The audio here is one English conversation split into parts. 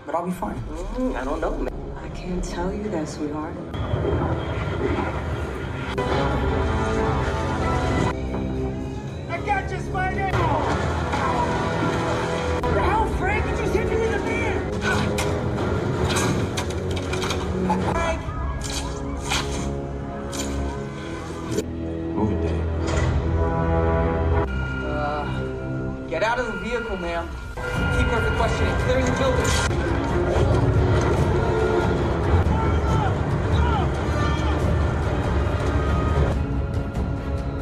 but I'll be fine. I don't know, man. I can't tell you that, sweetheart. I got you, Spider! What the hell, Frank? You just hit me with a beer! Frank! Moving day. Get out of the vehicle, ma'am. Keep her for questioning. Clearing the building.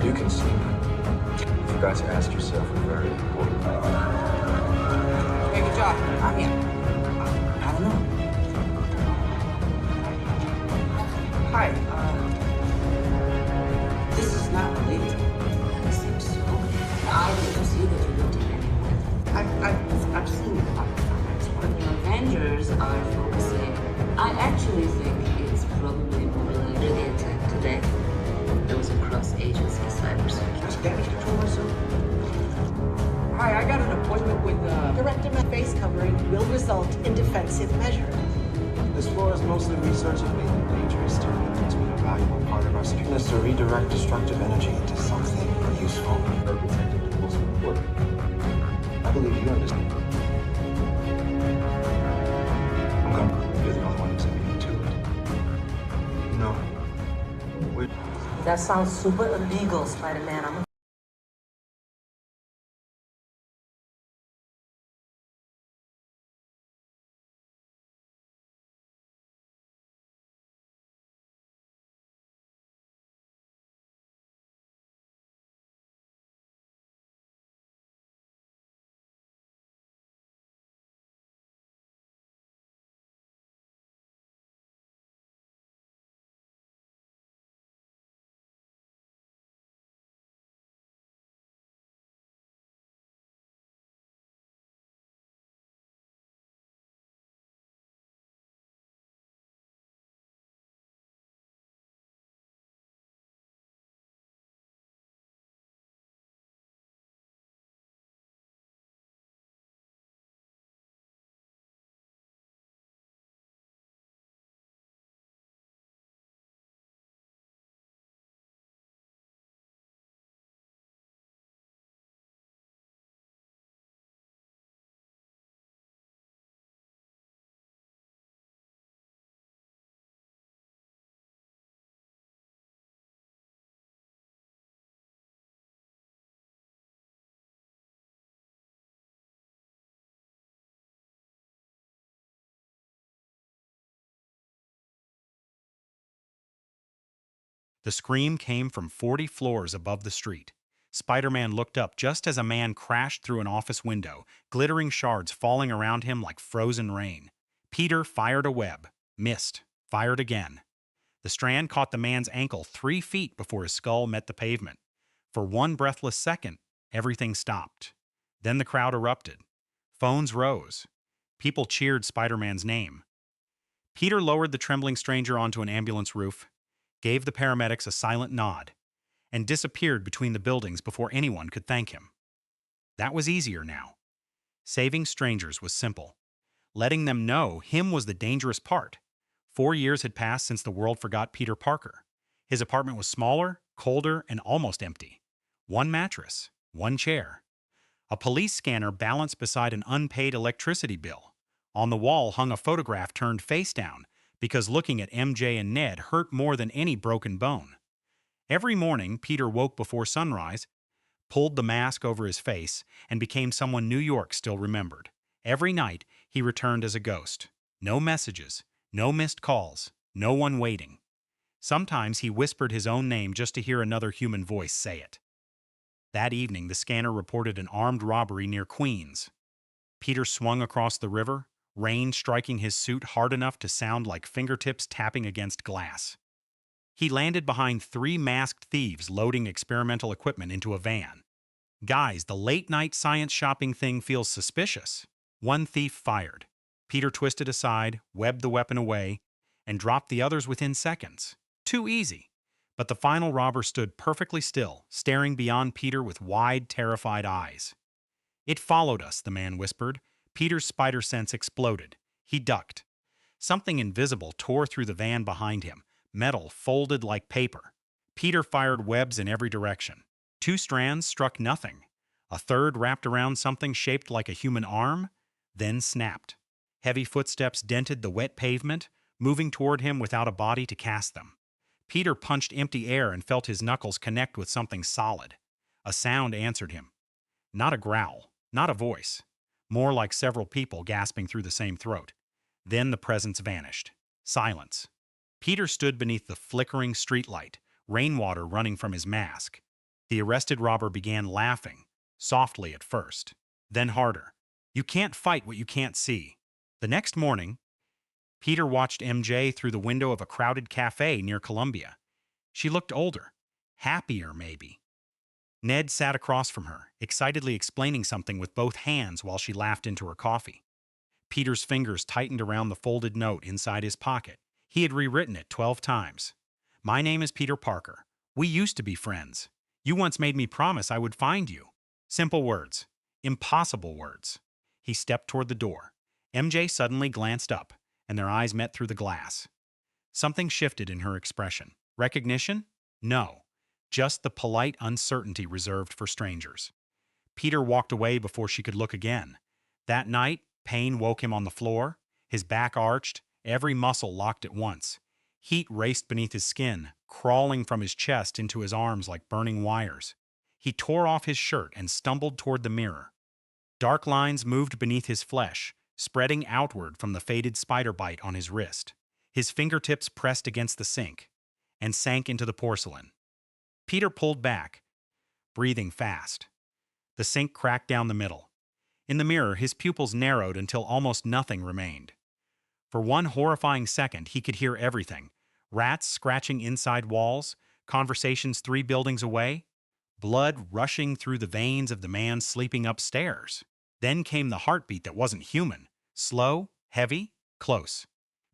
You can see me. You forgot to ask yourself a very important question. Hey, good job. I'm here. I don't know. Hi, this is not related. It seems so. I didn't see that you looked at anyone. I've seen it. But the Avengers are focusing. I actually think it's probably more related to the attack today. There was a cross-agency cybersecurity. Just damage control myself. Hi, I got an appointment with, Director, my face covering will result in defensive measure. This floor is mostly research and mainly dangerous to it's been a valuable part of our security is to redirect destructive energy into something useful. Or protecting the most important. I believe you understand. You're the only one who's immune to it. You know, we're That sounds super illegal, Spider-Man. The scream came from 40 floors above the street. Spider-Man looked up just as a man crashed through an office window, glittering shards falling around him like frozen rain. Peter fired a web, missed, fired again. The strand caught the man's ankle 3 feet before his skull met the pavement. For one breathless second, everything stopped. Then the crowd erupted. Phones rose. People cheered Spider-Man's name. Peter lowered the trembling stranger onto an ambulance roof, gave the paramedics a silent nod, and disappeared between the buildings before anyone could thank him. That was easier now. Saving strangers was simple. Letting them know him was the dangerous part. 4 years had passed since the world forgot Peter Parker. His apartment was smaller, colder, and almost empty. One mattress, one chair. A police scanner balanced beside an unpaid electricity bill. On the wall hung a photograph turned face down, because looking at MJ and Ned hurt more than any broken bone. Every morning, Peter woke before sunrise, pulled the mask over his face, and became someone New York still remembered. Every night, he returned as a ghost. No messages, no missed calls, no one waiting. Sometimes he whispered his own name just to hear another human voice say it. That evening, the scanner reported an armed robbery near Queens. Peter swung across the river, rain striking his suit hard enough to sound like fingertips tapping against glass. He landed behind 3 masked thieves loading experimental equipment into a van. "Guys, the late-night science shopping thing feels suspicious." One thief fired. Peter twisted aside, webbed the weapon away, and dropped the others within seconds. Too easy. But the final robber stood perfectly still, staring beyond Peter with wide, terrified eyes. "It followed us," the man whispered. Peter's spider sense exploded. He ducked. Something invisible tore through the van behind him, metal folded like paper. Peter fired webs in every direction. 2 strands struck nothing. A third wrapped around something shaped like a human arm, then snapped. Heavy footsteps dented the wet pavement, moving toward him without a body to cast them. Peter punched empty air and felt his knuckles connect with something solid. A sound answered him. Not a growl, not a voice. More like several people gasping through the same throat. Then the presence vanished. Silence. Peter stood beneath the flickering streetlight, rainwater running from his mask. The arrested robber began laughing, softly at first, then harder. You can't fight what you can't see. The next morning, Peter watched MJ through the window of a crowded cafe near Columbia. She looked older, happier maybe. Ned sat across from her, excitedly explaining something with both hands while she laughed into her coffee. Peter's fingers tightened around the folded note inside his pocket. He had rewritten it 12 times. My name is Peter Parker. We used to be friends. You once made me promise I would find you. Simple words. Impossible words. He stepped toward the door. MJ suddenly glanced up, and their eyes met through the glass. Something shifted in her expression. Recognition? No. Just the polite uncertainty reserved for strangers. Peter walked away before she could look again. That night, pain woke him on the floor. His back arched, every muscle locked at once. Heat raced beneath his skin, crawling from his chest into his arms like burning wires. He tore off his shirt and stumbled toward the mirror. Dark lines moved beneath his flesh, spreading outward from the faded spider bite on his wrist. His fingertips pressed against the sink and sank into the porcelain. Peter pulled back, breathing fast. The sink cracked down the middle. In the mirror, his pupils narrowed until almost nothing remained. For one horrifying second, he could hear everything. Rats scratching inside walls, conversations 3 buildings away, blood rushing through the veins of the man sleeping upstairs. Then came the heartbeat that wasn't human. Slow, heavy, close.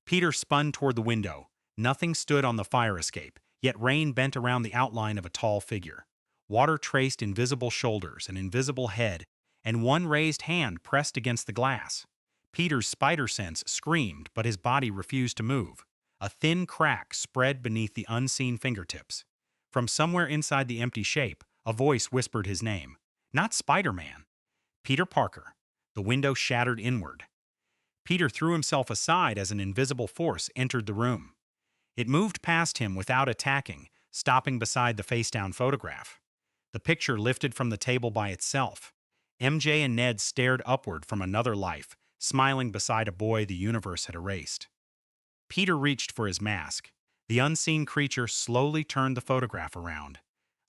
Peter spun toward the window. Nothing stood on the fire escape, yet rain bent around the outline of a tall figure. Water traced invisible shoulders, an invisible head, and one raised hand pressed against the glass. Peter's spider sense screamed, but his body refused to move. A thin crack spread beneath the unseen fingertips. From somewhere inside the empty shape, a voice whispered his name. Not Spider-Man. Peter Parker. The window shattered inward. Peter threw himself aside as an invisible force entered the room. It moved past him without attacking, stopping beside the face-down photograph. The picture lifted from the table by itself. MJ and Ned stared upward from another life, smiling beside a boy the universe had erased. Peter reached for his mask. The unseen creature slowly turned the photograph around.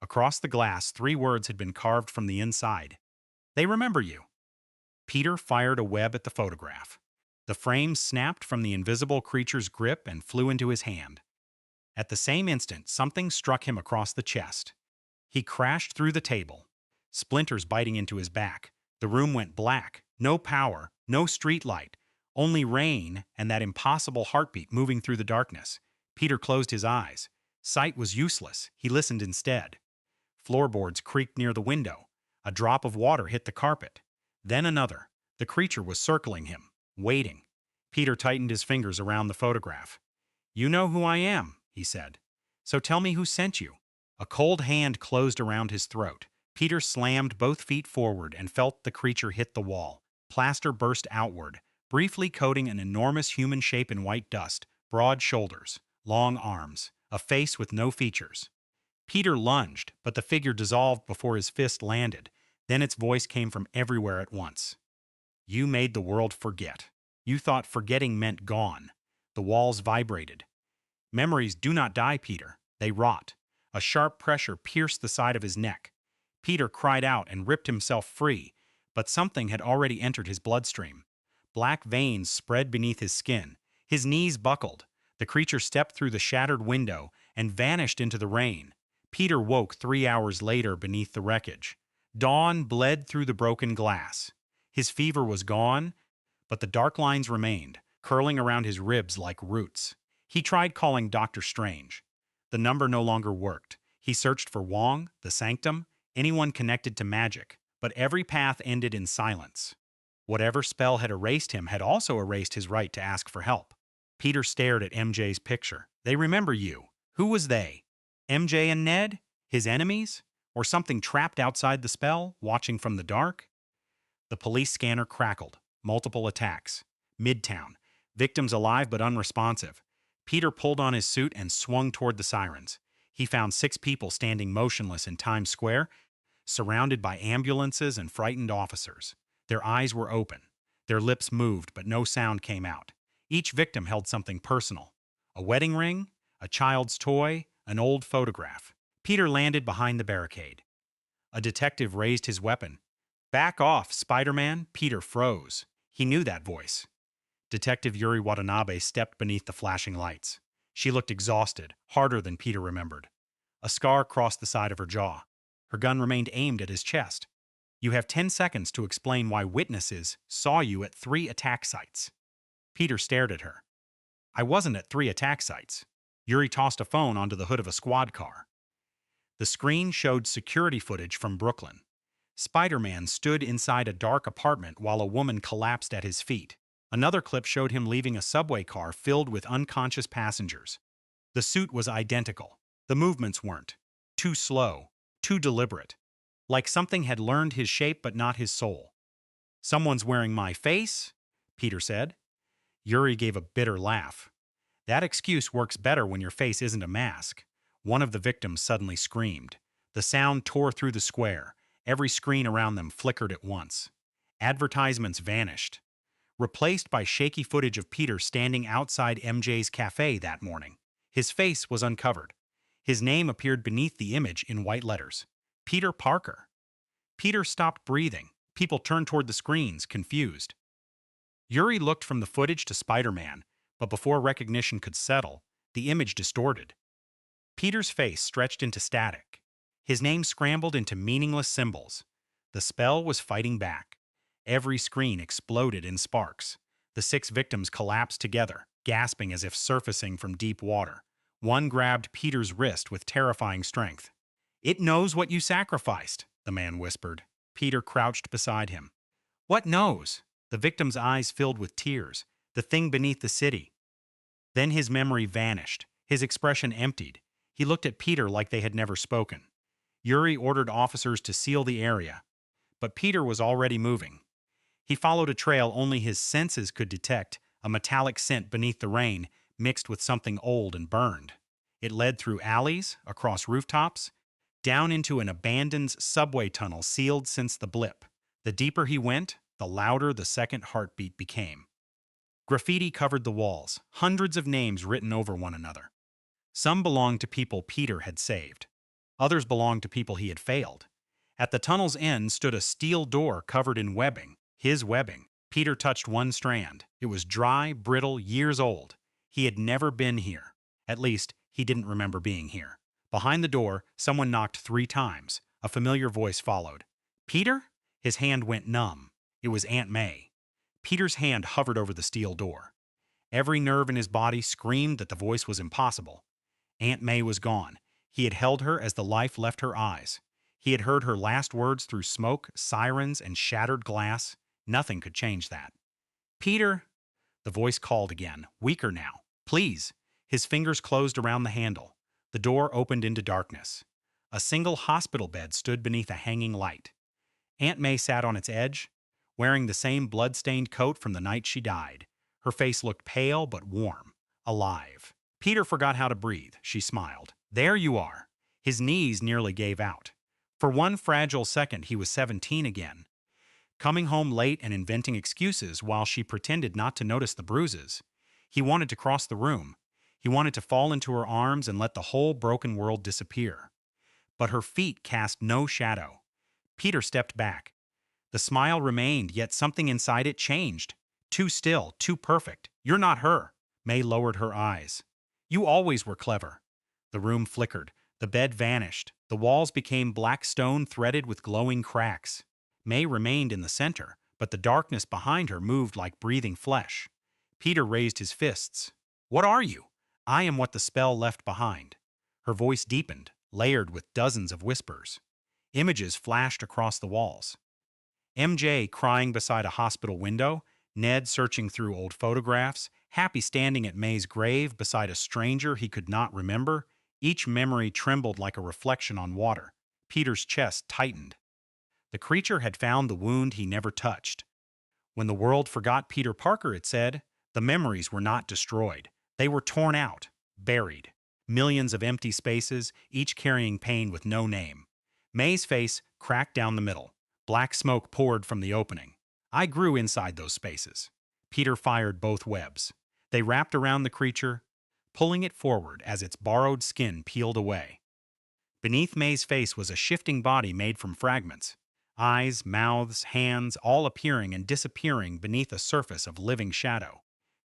Across the glass, 3 words had been carved from the inside. They remember you. Peter fired a web at the photograph. The frame snapped from the invisible creature's grip and flew into his hand. At the same instant, something struck him across the chest. He crashed through the table, splinters biting into his back. The room went black. No power, no street light, only rain and that impossible heartbeat moving through the darkness. Peter closed his eyes. Sight was useless. He listened instead. Floorboards creaked near the window. A drop of water hit the carpet. Then another. The creature was circling him, waiting. Peter tightened his fingers around the photograph. You know who I am, he said. So tell me who sent you. A cold hand closed around his throat. Peter slammed both feet forward and felt the creature hit the wall. Plaster burst outward, briefly coating an enormous human shape in white dust, broad shoulders, long arms, a face with no features. Peter lunged, but the figure dissolved before his fist landed. Then its voice came from everywhere at once. You made the world forget. You thought forgetting meant gone. The walls vibrated. Memories do not die, Peter. They rot. A sharp pressure pierced the side of his neck. Peter cried out and ripped himself free, but something had already entered his bloodstream. Black veins spread beneath his skin. His knees buckled. The creature stepped through the shattered window and vanished into the rain. Peter woke 3 hours later beneath the wreckage. Dawn bled through the broken glass. His fever was gone, but the dark lines remained, curling around his ribs like roots. He tried calling Dr. Strange. The number no longer worked. He searched for Wong, the Sanctum, anyone connected to magic, but every path ended in silence. Whatever spell had erased him had also erased his right to ask for help. Peter stared at MJ's picture. They remember you. Who was they? MJ and Ned? His enemies? Or something trapped outside the spell, watching from the dark? The police scanner crackled. Multiple attacks. Midtown. Victims alive but unresponsive. Peter pulled on his suit and swung toward the sirens. He found 6 people standing motionless in Times Square, surrounded by ambulances and frightened officers. Their eyes were open. Their lips moved, but no sound came out. Each victim held something personal. A wedding ring, a child's toy, an old photograph. Peter landed behind the barricade. A detective raised his weapon. "Back off, Spider-Man!" Peter froze. He knew that voice. Detective Yuri Watanabe stepped beneath the flashing lights. She looked exhausted, harder than Peter remembered. A scar crossed the side of her jaw. Her gun remained aimed at his chest. "You have 10 seconds to explain why witnesses saw you at 3 attack sites." Peter stared at her. "I wasn't at 3 attack sites." Yuri tossed a phone onto the hood of a squad car. The screen showed security footage from Brooklyn. Spider-Man stood inside a dark apartment while a woman collapsed at his feet. Another clip showed him leaving a subway car filled with unconscious passengers. The suit was identical. The movements weren't. Too slow. Too deliberate. Like something had learned his shape but not his soul. "Someone's wearing my face?" Peter said. Yuri gave a bitter laugh. "That excuse works better when your face isn't a mask." One of the victims suddenly screamed. The sound tore through the square. Every screen around them flickered at once. Advertisements vanished, replaced by shaky footage of Peter standing outside MJ's cafe that morning. His face was uncovered. His name appeared beneath the image in white letters. Peter Parker. Peter stopped breathing. People turned toward the screens, confused. Yuri looked from the footage to Spider-Man, but before recognition could settle, the image distorted. Peter's face stretched into static. His name scrambled into meaningless symbols. The spell was fighting back. Every screen exploded in sparks. The 6 victims collapsed together, gasping as if surfacing from deep water. One grabbed Peter's wrist with terrifying strength. "It knows what you sacrificed," the man whispered. Peter crouched beside him. "What knows?" The victim's eyes filled with tears. "The thing beneath the city." Then his memory vanished. His expression emptied. He looked at Peter like they had never spoken. Yuri ordered officers to seal the area, but Peter was already moving. He followed a trail only his senses could detect, a metallic scent beneath the rain, mixed with something old and burned. It led through alleys, across rooftops, down into an abandoned subway tunnel sealed since the blip. The deeper he went, the louder the second heartbeat became. Graffiti covered the walls, hundreds of names written over one another. Some belonged to people Peter had saved. Others belonged to people he had failed. At the tunnel's end stood a steel door covered in webbing, his webbing. Peter touched one strand. It was dry, brittle, years old. He had never been here. At least, he didn't remember being here. Behind the door, someone knocked 3 times. A familiar voice followed. "Peter?" His hand went numb. It was Aunt May. Peter's hand hovered over the steel door. Every nerve in his body screamed that the voice was impossible. Aunt May was gone. He had held her as the life left her eyes. He had heard her last words through smoke, sirens, and shattered glass. Nothing could change that. "Peter!" The voice called again, weaker now. "Please!" His fingers closed around the handle. The door opened into darkness. A single hospital bed stood beneath a hanging light. Aunt May sat on its edge, wearing the same blood-stained coat from the night she died. Her face looked pale but warm, alive. Peter forgot how to breathe. She smiled. "There you are." His knees nearly gave out. For one fragile second, he was 17 again. Coming home late and inventing excuses while she pretended not to notice the bruises. He wanted to cross the room. He wanted to fall into her arms and let the whole broken world disappear. But her feet cast no shadow. Peter stepped back. The smile remained, yet something inside it changed. Too still, too perfect. "You're not her." May lowered her eyes. "You always were clever." The room flickered. The bed vanished. The walls became black stone threaded with glowing cracks. May remained in the center, but the darkness behind her moved like breathing flesh. Peter raised his fists. "What are you?" "I am what the spell left behind." Her voice deepened, layered with dozens of whispers. Images flashed across the walls. MJ crying beside a hospital window, Ned searching through old photographs, Happy standing at May's grave beside a stranger he could not remember. Each memory trembled like a reflection on water. Peter's chest tightened. The creature had found the wound he never touched. When the world forgot Peter Parker, it said, the memories were not destroyed. They were torn out, buried. Millions of empty spaces, each carrying pain with no name. May's face cracked down the middle. Black smoke poured from the opening. I grew inside those spaces. Peter fired both webs. They wrapped around the creature, pulling it forward as its borrowed skin peeled away. Beneath May's face was a shifting body made from fragments. Eyes, mouths, hands, all appearing and disappearing beneath a surface of living shadow.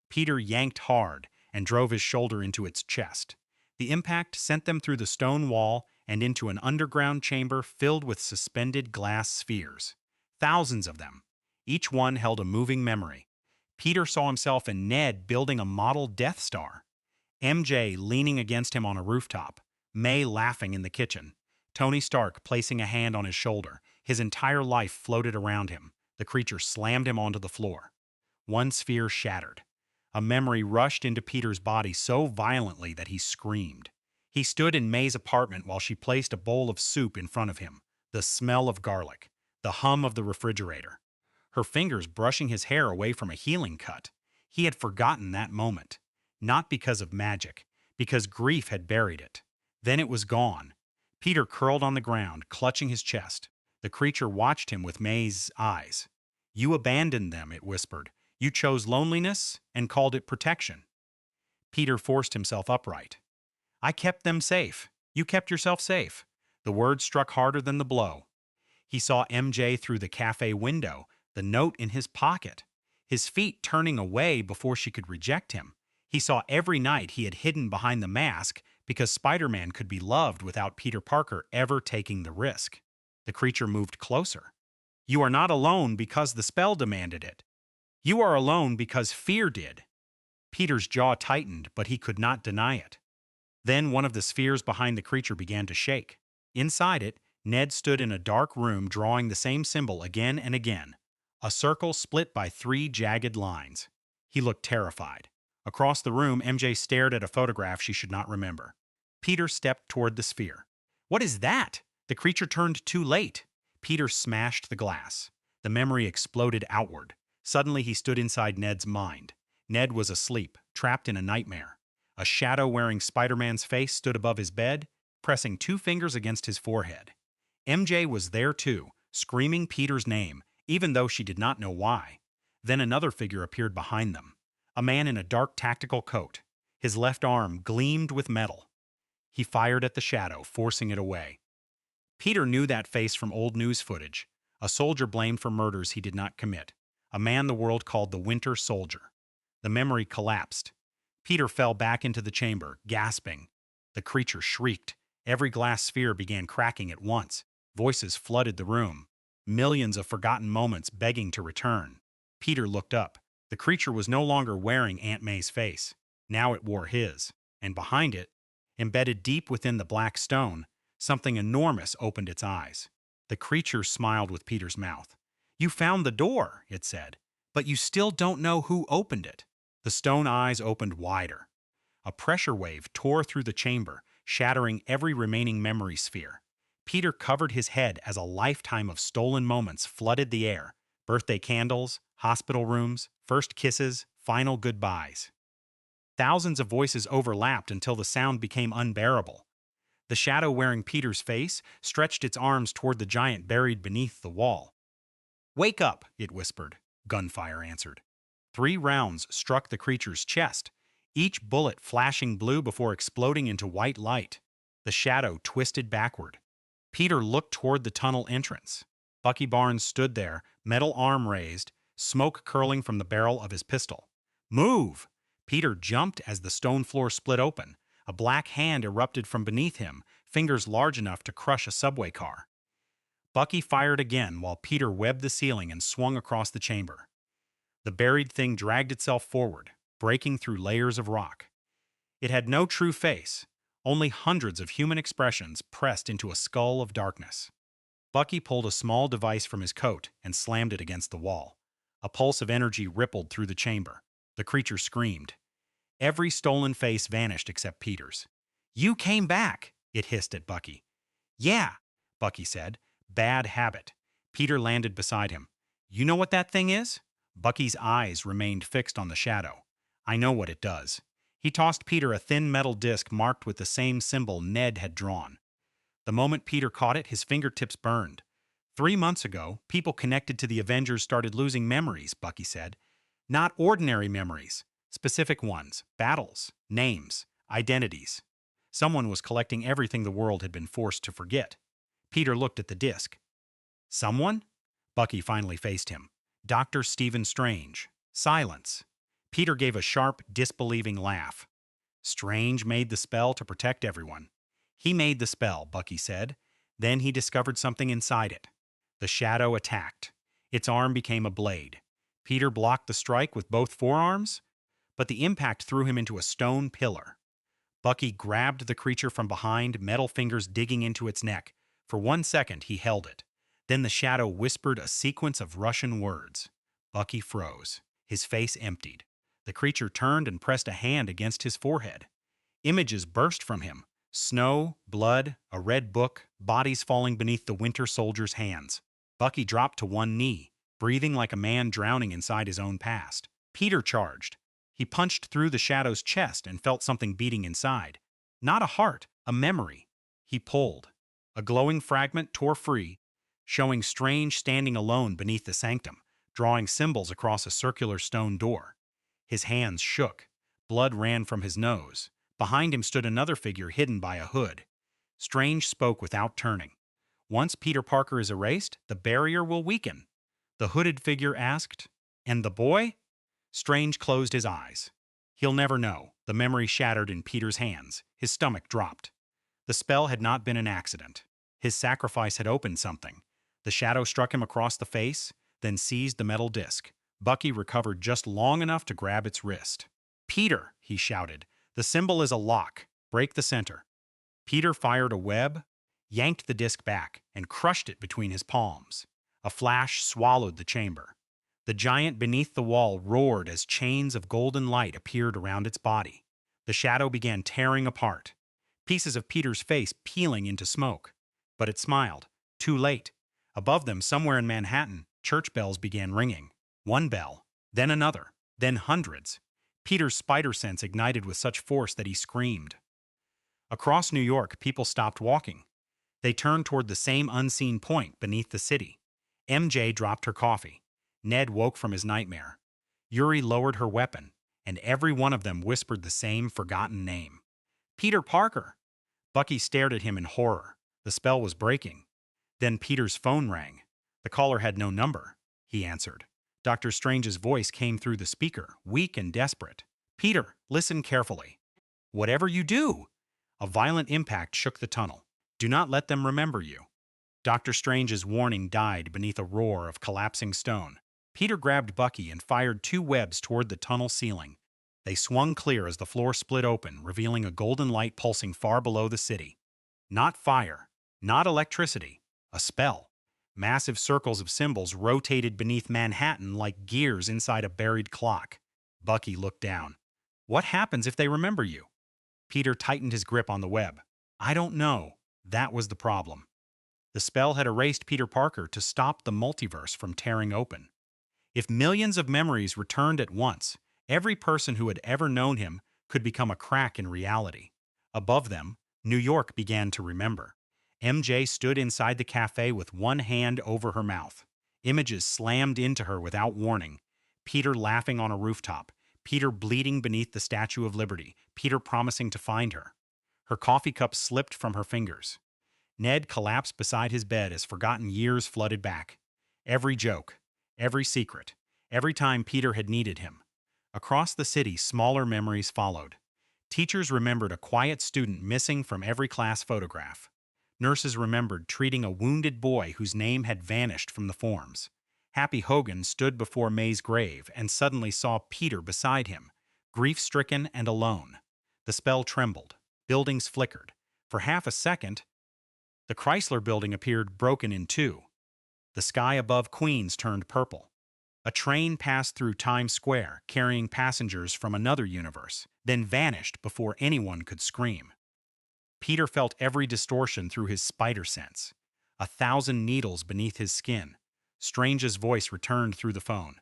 Peter yanked hard and drove his shoulder into its chest. The impact sent them through the stone wall and into an underground chamber filled with suspended glass spheres. Thousands of them. Each one held a moving memory. Peter saw himself and Ned building a model Death Star. MJ leaning against him on a rooftop. May laughing in the kitchen. Tony Stark placing a hand on his shoulder. His entire life floated around him. The creature slammed him onto the floor. One sphere shattered. A memory rushed into Peter's body so violently that he screamed. He stood in May's apartment while she placed a bowl of soup in front of him, the smell of garlic, the hum of the refrigerator. Her fingers brushing his hair away from a healing cut. He had forgotten that moment. Not because of magic, because grief had buried it. Then it was gone. Peter curled on the ground, clutching his chest. The creature watched him with May's eyes. You abandoned them, it whispered. You chose loneliness and called it protection. Peter forced himself upright. I kept them safe. You kept yourself safe. The word struck harder than the blow. He saw MJ through the cafe window, the note in his pocket, his feet turning away before she could reject him. He saw every night he had hidden behind the mask because Spider-Man could be loved without Peter Parker ever taking the risk. The creature moved closer. You are not alone because the spell demanded it. You are alone because fear did. Peter's jaw tightened, but he could not deny it. Then one of the spheres behind the creature began to shake. Inside it, Ned stood in a dark room drawing the same symbol again and again. A circle split by 3 jagged lines. He looked terrified. Across the room, MJ stared at a photograph she should not remember. Peter stepped toward the sphere. What is that? The creature turned too late. Peter smashed the glass. The memory exploded outward. Suddenly he stood inside Ned's mind. Ned was asleep, trapped in a nightmare. A shadow wearing Spider-Man's face stood above his bed, pressing 2 fingers against his forehead. MJ was there too, screaming Peter's name, even though she did not know why. Then another figure appeared behind them. A man in a dark tactical coat. His left arm gleamed with metal. He fired at the shadow, forcing it away. Peter knew that face from old news footage. A soldier blamed for murders he did not commit. A man the world called the Winter Soldier. The memory collapsed. Peter fell back into the chamber, gasping. The creature shrieked. Every glass sphere began cracking at once. Voices flooded the room. Millions of forgotten moments begging to return. Peter looked up. The creature was no longer wearing Aunt May's face. Now it wore his. And behind it, embedded deep within the black stone, something enormous opened its eyes. The creature smiled with Peter's mouth. You found the door, it said, but you still don't know who opened it. The stone eyes opened wider. A pressure wave tore through the chamber, shattering every remaining memory sphere. Peter covered his head as a lifetime of stolen moments flooded the air. Birthday candles, hospital rooms, first kisses, final goodbyes. Thousands of voices overlapped until the sound became unbearable. The shadow wearing Peter's face stretched its arms toward the giant buried beneath the wall. Wake up, it whispered. Gunfire answered. 3 rounds struck the creature's chest, each bullet flashing blue before exploding into white light. The shadow twisted backward. Peter looked toward the tunnel entrance. Bucky Barnes stood there, metal arm raised, smoke curling from the barrel of his pistol. Move! Peter jumped as the stone floor split open. A black hand erupted from beneath him, fingers large enough to crush a subway car. Bucky fired again while Peter webbed the ceiling and swung across the chamber. The buried thing dragged itself forward, breaking through layers of rock. It had no true face, only hundreds of human expressions pressed into a skull of darkness. Bucky pulled a small device from his coat and slammed it against the wall. A pulse of energy rippled through the chamber. The creature screamed. Every stolen face vanished except Peter's. "You came back," it hissed at Bucky. "Yeah," Bucky said. "Bad habit." Peter landed beside him. "You know what that thing is?" Bucky's eyes remained fixed on the shadow. "I know what it does." He tossed Peter a thin metal disc marked with the same symbol Ned had drawn. The moment Peter caught it, his fingertips burned. 3 months ago, people connected to the Avengers started losing memories, Bucky said. Not ordinary memories, specific ones, battles, names, identities. Someone was collecting everything the world had been forced to forget. Peter looked at the disc. Someone? Bucky finally faced him. Dr. Stephen Strange. Silence. Peter gave a sharp, disbelieving laugh. Strange made the spell to protect everyone. He made the spell, Bucky said. Then he discovered something inside it. The shadow attacked. Its arm became a blade. Peter blocked the strike with both forearms, but the impact threw him into a stone pillar. Bucky grabbed the creature from behind, metal fingers digging into its neck. For 1 second, he held it. Then the shadow whispered a sequence of Russian words. Bucky froze. His face emptied. The creature turned and pressed a hand against his forehead. Images burst from him. Snow, blood, a red book, bodies falling beneath the Winter Soldier's hands. Bucky dropped to one knee, breathing like a man drowning inside his own past. Peter charged. He punched through the shadow's chest and felt something beating inside. Not a heart, a memory. He pulled. A glowing fragment tore free, showing Strange standing alone beneath the sanctum, drawing symbols across a circular stone door. His hands shook. Blood ran from his nose. Behind him stood another figure hidden by a hood. Strange spoke without turning. Once Peter Parker is erased, the barrier will weaken. The hooded figure asked, "And the boy?" Strange closed his eyes. He'll never know. The memory shattered in Peter's hands. His stomach dropped. The spell had not been an accident. His sacrifice had opened something. The shadow struck him across the face, then seized the metal disc. Bucky recovered just long enough to grab its wrist. "Peter," he shouted, "the symbol is a lock. Break the center." Peter fired a web, yanked the disc back, and crushed it between his palms. A flash swallowed the chamber. The giant beneath the wall roared as chains of golden light appeared around its body. The shadow began tearing apart, pieces of Peter's face peeling into smoke. But it smiled. Too late. Above them, somewhere in Manhattan, church bells began ringing. One bell, then another, then hundreds. Peter's spider sense ignited with such force that he screamed. Across New York, people stopped walking. They turned toward the same unseen point beneath the city. MJ dropped her coffee. Ned woke from his nightmare. Yuri lowered her weapon, and every one of them whispered the same forgotten name. Peter Parker! Bucky stared at him in horror. The spell was breaking. Then Peter's phone rang. The caller had no number. He answered. Dr. Strange's voice came through the speaker, weak and desperate. "Peter, listen carefully. Whatever you do!" A violent impact shook the tunnel. "Do not let them remember you." Dr. Strange's warning died beneath a roar of collapsing stone. Peter grabbed Bucky and fired 2 webs toward the tunnel ceiling. They swung clear as the floor split open, revealing a golden light pulsing far below the city. Not fire, not electricity, a spell. Massive circles of symbols rotated beneath Manhattan like gears inside a buried clock. Bucky looked down. "What happens if they remember you?" Peter tightened his grip on the web. "I don't know." That was the problem. The spell had erased Peter Parker to stop the multiverse from tearing open. If millions of memories returned at once, every person who had ever known him could become a crack in reality. Above them, New York began to remember. MJ stood inside the cafe with one hand over her mouth. Images slammed into her without warning. Peter laughing on a rooftop. Peter bleeding beneath the Statue of Liberty. Peter promising to find her. Her coffee cup slipped from her fingers. Ned collapsed beside his bed as forgotten years flooded back. Every joke, every secret, every time Peter had needed him. Across the city, smaller memories followed. Teachers remembered a quiet student missing from every class photograph. Nurses remembered treating a wounded boy whose name had vanished from the forms. Happy Hogan stood before May's grave and suddenly saw Peter beside him, grief-stricken and alone. The spell trembled. Buildings flickered. For half a second, The Chrysler Building appeared broken in two. The sky above Queens turned purple. A train passed through Times Square, carrying passengers from another universe, then vanished before anyone could scream. Peter felt every distortion through his spider sense. 1,000 needles beneath his skin. Strange's voice returned through the phone.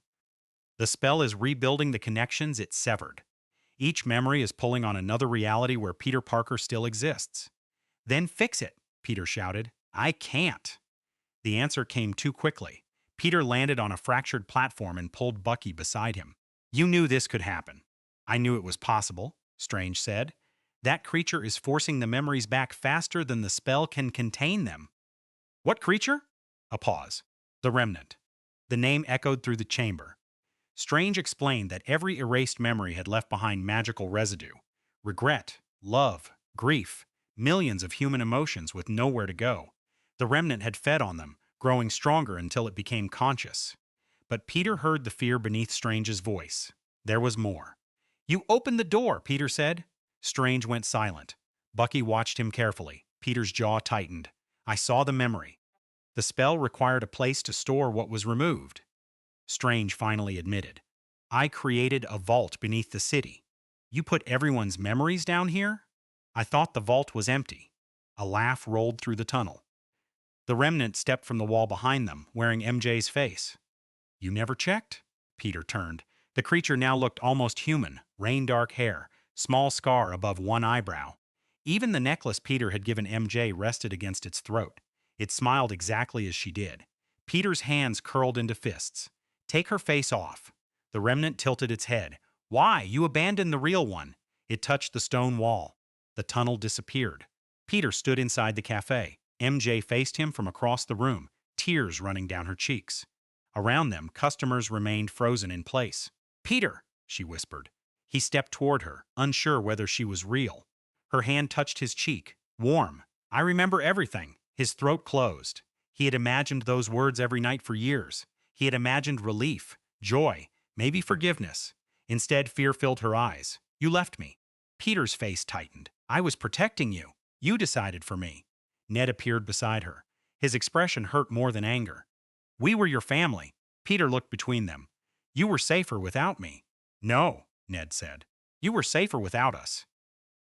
The spell is rebuilding the connections it severed. Each memory is pulling on another reality where Peter Parker still exists. Then fix it, Peter shouted. I can't. The answer came too quickly. Peter landed on a fractured platform and pulled Bucky beside him. You knew this could happen. I knew it was possible, Strange said. That creature is forcing the memories back faster than the spell can contain them. What creature? A pause. The Remnant. The name echoed through the chamber. Strange explained that every erased memory had left behind magical residue. Regret, love, grief, millions of human emotions with nowhere to go. The Remnant had fed on them, growing stronger until it became conscious. But Peter heard the fear beneath Strange's voice. There was more. You opened the door, Peter said. Strange went silent. Bucky watched him carefully. Peter's jaw tightened. I saw the memory. The spell required a place to store what was removed. Strange finally admitted. I created a vault beneath the city. You put everyone's memories down here? I thought the vault was empty. A laugh rolled through the tunnel. The Remnant stepped from the wall behind them, wearing MJ's face. You never checked? Peter turned. The creature now looked almost human, rain-dark hair, small scar above one eyebrow. Even the necklace Peter had given MJ rested against its throat. It smiled exactly as she did. Peter's hands curled into fists. Take her face off. The Remnant tilted its head. Why? You abandoned the real one. It touched the stone wall. The tunnel disappeared. Peter stood inside the cafe. MJ faced him from across the room, tears running down her cheeks. Around them, customers remained frozen in place. Peter, she whispered. He stepped toward her, unsure whether she was real. Her hand touched his cheek, warm. I remember everything. His throat closed. He had imagined those words every night for years. He had imagined relief, joy, maybe forgiveness. Instead, fear filled her eyes. You left me. Peter's face tightened. I was protecting you. You decided for me. Ned appeared beside her. His expression hurt more than anger. We were your family. Peter looked between them. You were safer without me. No, Ned said. You were safer without us.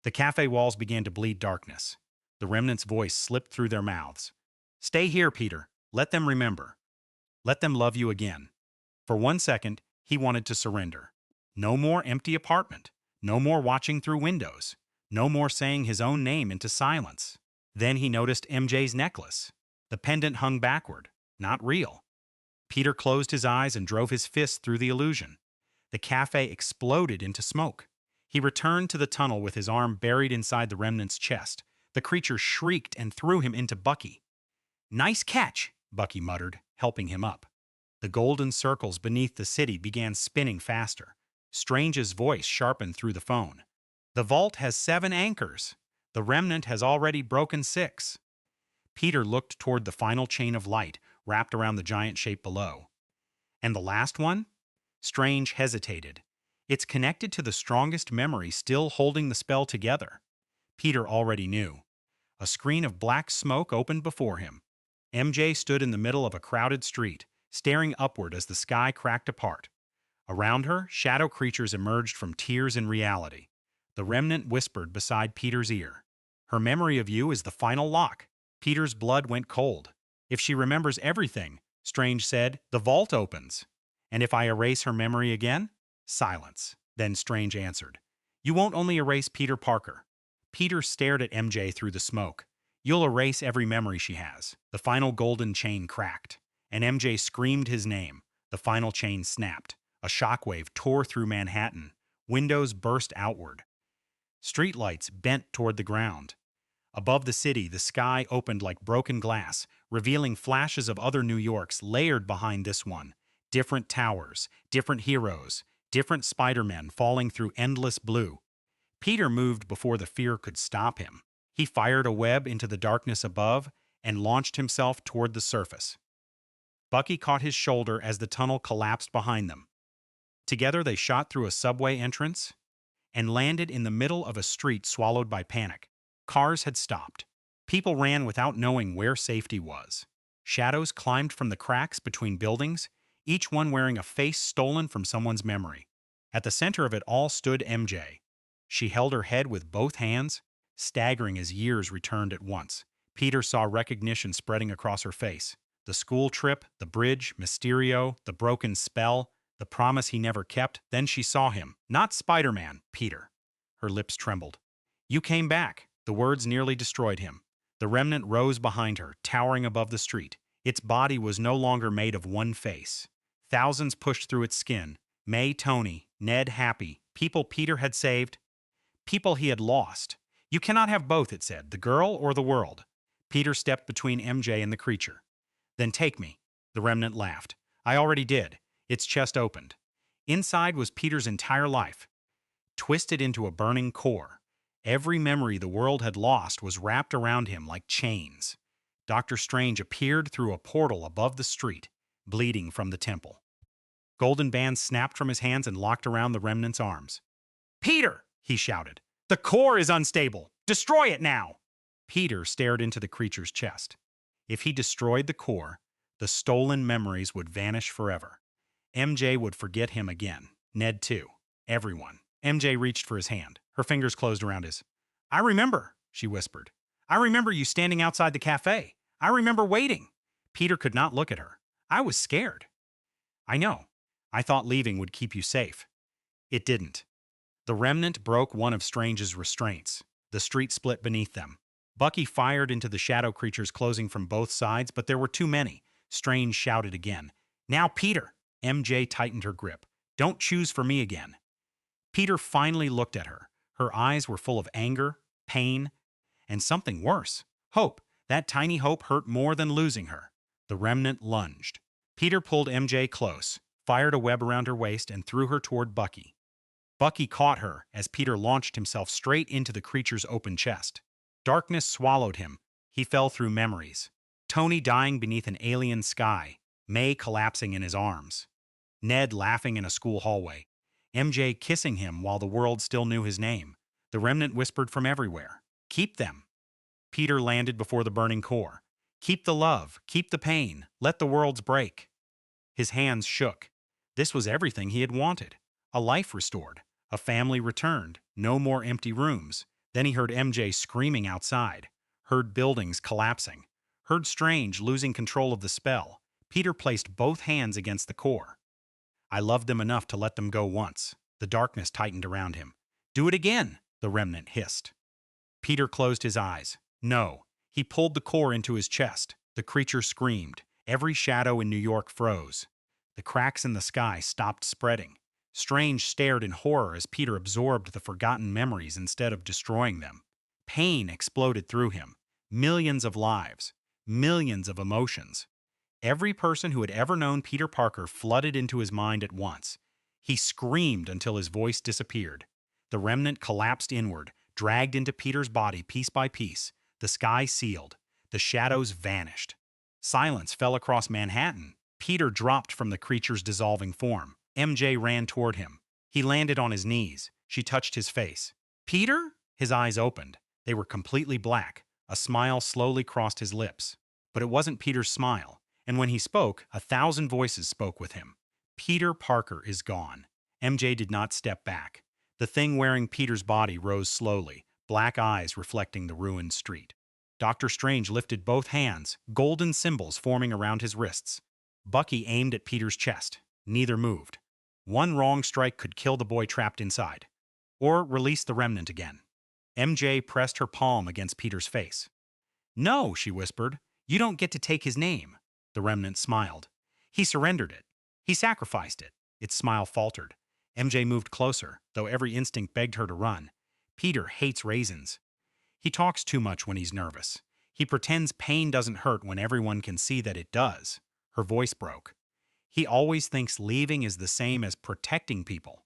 The cafe walls began to bleed darkness. The Remnant's voice slipped through their mouths. Stay here, Peter. Let them remember. Let them love you again. For 1 second, he wanted to surrender. No more empty apartment. No more watching through windows. No more saying his own name into silence. Then he noticed MJ's necklace. The pendant hung backward, not real. Peter closed his eyes and drove his fist through the illusion. The cafe exploded into smoke. He returned to the tunnel with his arm buried inside the Remnant's chest. The creature shrieked and threw him into Bucky. Nice catch, Bucky muttered, helping him up. The golden circles beneath the city began spinning faster. Strange's voice sharpened through the phone. The vault has 7 anchors. The Remnant has already broken 6. Peter looked toward the final chain of light wrapped around the giant shape below. And the last one? Strange hesitated. It's connected to the strongest memory still holding the spell together. Peter already knew. A screen of black smoke opened before him. MJ stood in the middle of a crowded street, staring upward as the sky cracked apart. Around her, shadow creatures emerged from tears and reality. The Remnant whispered beside Peter's ear. Her memory of you is the final lock. Peter's blood went cold. If she remembers everything, Strange said, the vault opens. And if I erase her memory again? Silence. Then Strange answered. You won't only erase Peter Parker. Peter stared at MJ through the smoke. You'll erase every memory she has. The final golden chain cracked, and MJ screamed his name. The final chain snapped. A shockwave tore through Manhattan. Windows burst outward. Streetlights bent toward the ground. Above the city, the sky opened like broken glass, revealing flashes of other New Yorks layered behind this one. Different towers, different heroes, different Spider-Men falling through endless blue. Peter moved before the fear could stop him. He fired a web into the darkness above and launched himself toward the surface. Bucky caught his shoulder as the tunnel collapsed behind them. Together they shot through a subway entrance and landed in the middle of a street swallowed by panic. Cars had stopped. People ran without knowing where safety was. Shadows climbed from the cracks between buildings, each one wearing a face stolen from someone's memory. At the center of it all stood MJ. She held her head with both hands, staggering as years returned at once. Peter saw recognition spreading across her face. The school trip, the bridge, Mysterio, the broken spell, the promise he never kept. Then she saw him. Not Spider-Man, Peter. Her lips trembled. You came back. The words nearly destroyed him. The Remnant rose behind her, towering above the street. Its body was no longer made of one face. Thousands pushed through its skin. May, Tony, Ned, Happy, people Peter had saved, people he had lost. You cannot have both, it said, the girl or the world. Peter stepped between MJ and the creature. Then take me. The Remnant laughed. I already did. Its chest opened. Inside was Peter's entire life, twisted into a burning core. Every memory the world had lost was wrapped around him like chains. Dr. Strange appeared through a portal above the street, bleeding from the temple. Golden bands snapped from his hands and locked around the Remnant's arms. Peter! He shouted. The core is unstable! Destroy it now! Peter stared into the creature's chest. If he destroyed the core, the stolen memories would vanish forever. MJ would forget him again. Ned too. Everyone. MJ reached for his hand. Her fingers closed around his. I remember, she whispered. I remember you standing outside the cafe. I remember waiting. Peter could not look at her. I was scared. I know. I thought leaving would keep you safe. It didn't. The Remnant broke one of Strange's restraints. The street split beneath them. Bucky fired into the shadow creatures closing from both sides, but there were too many. Strange shouted again. Now, Peter! MJ tightened her grip. Don't choose for me again. Peter finally looked at her. Her eyes were full of anger, pain, and something worse. Hope. That tiny hope hurt more than losing her. The Remnant lunged. Peter pulled MJ close, fired a web around her waist, and threw her toward Bucky. Bucky caught her as Peter launched himself straight into the creature's open chest. Darkness swallowed him. He fell through memories. Tony dying beneath an alien sky. May collapsing in his arms. Ned laughing in a school hallway. MJ kissing him while the world still knew his name. The Remnant whispered from everywhere. Keep them. Peter landed before the burning core. Keep the love. Keep the pain. Let the worlds break. His hands shook. This was everything he had wanted. A life restored. A family returned. No more empty rooms. Then he heard MJ screaming outside. Heard buildings collapsing. Heard Strange losing control of the spell. Peter placed both hands against the core. I loved them enough to let them go once. The darkness tightened around him. Do it again, the Remnant hissed. Peter closed his eyes. No. He pulled the core into his chest. The creature screamed. Every shadow in New York froze. The cracks in the sky stopped spreading. Strange stared in horror as Peter absorbed the forgotten memories instead of destroying them. Pain exploded through him. Millions of lives. Millions of emotions. Every person who had ever known Peter Parker flooded into his mind at once. He screamed until his voice disappeared. The Remnant collapsed inward, dragged into Peter's body piece by piece. The sky sealed. The shadows vanished. Silence fell across Manhattan. Peter dropped from the creature's dissolving form. MJ ran toward him. He landed on his knees. She touched his face. Peter? His eyes opened. They were completely black. A smile slowly crossed his lips. But it wasn't Peter's smile. And when he spoke, 1,000 voices spoke with him. Peter Parker is gone. MJ did not step back. The thing wearing Peter's body rose slowly, black eyes reflecting the ruined street. Dr. Strange lifted both hands, golden symbols forming around his wrists. Bucky aimed at Peter's chest. Neither moved. One wrong strike could kill the boy trapped inside, or release the Remnant again. MJ pressed her palm against Peter's face. No, she whispered. You don't get to take his name. The Remnant smiled. He surrendered it. He sacrificed it. Its smile faltered. MJ moved closer, though every instinct begged her to run. Peter hates raisins. He talks too much when he's nervous. He pretends pain doesn't hurt when everyone can see that it does. Her voice broke. He always thinks leaving is the same as protecting people.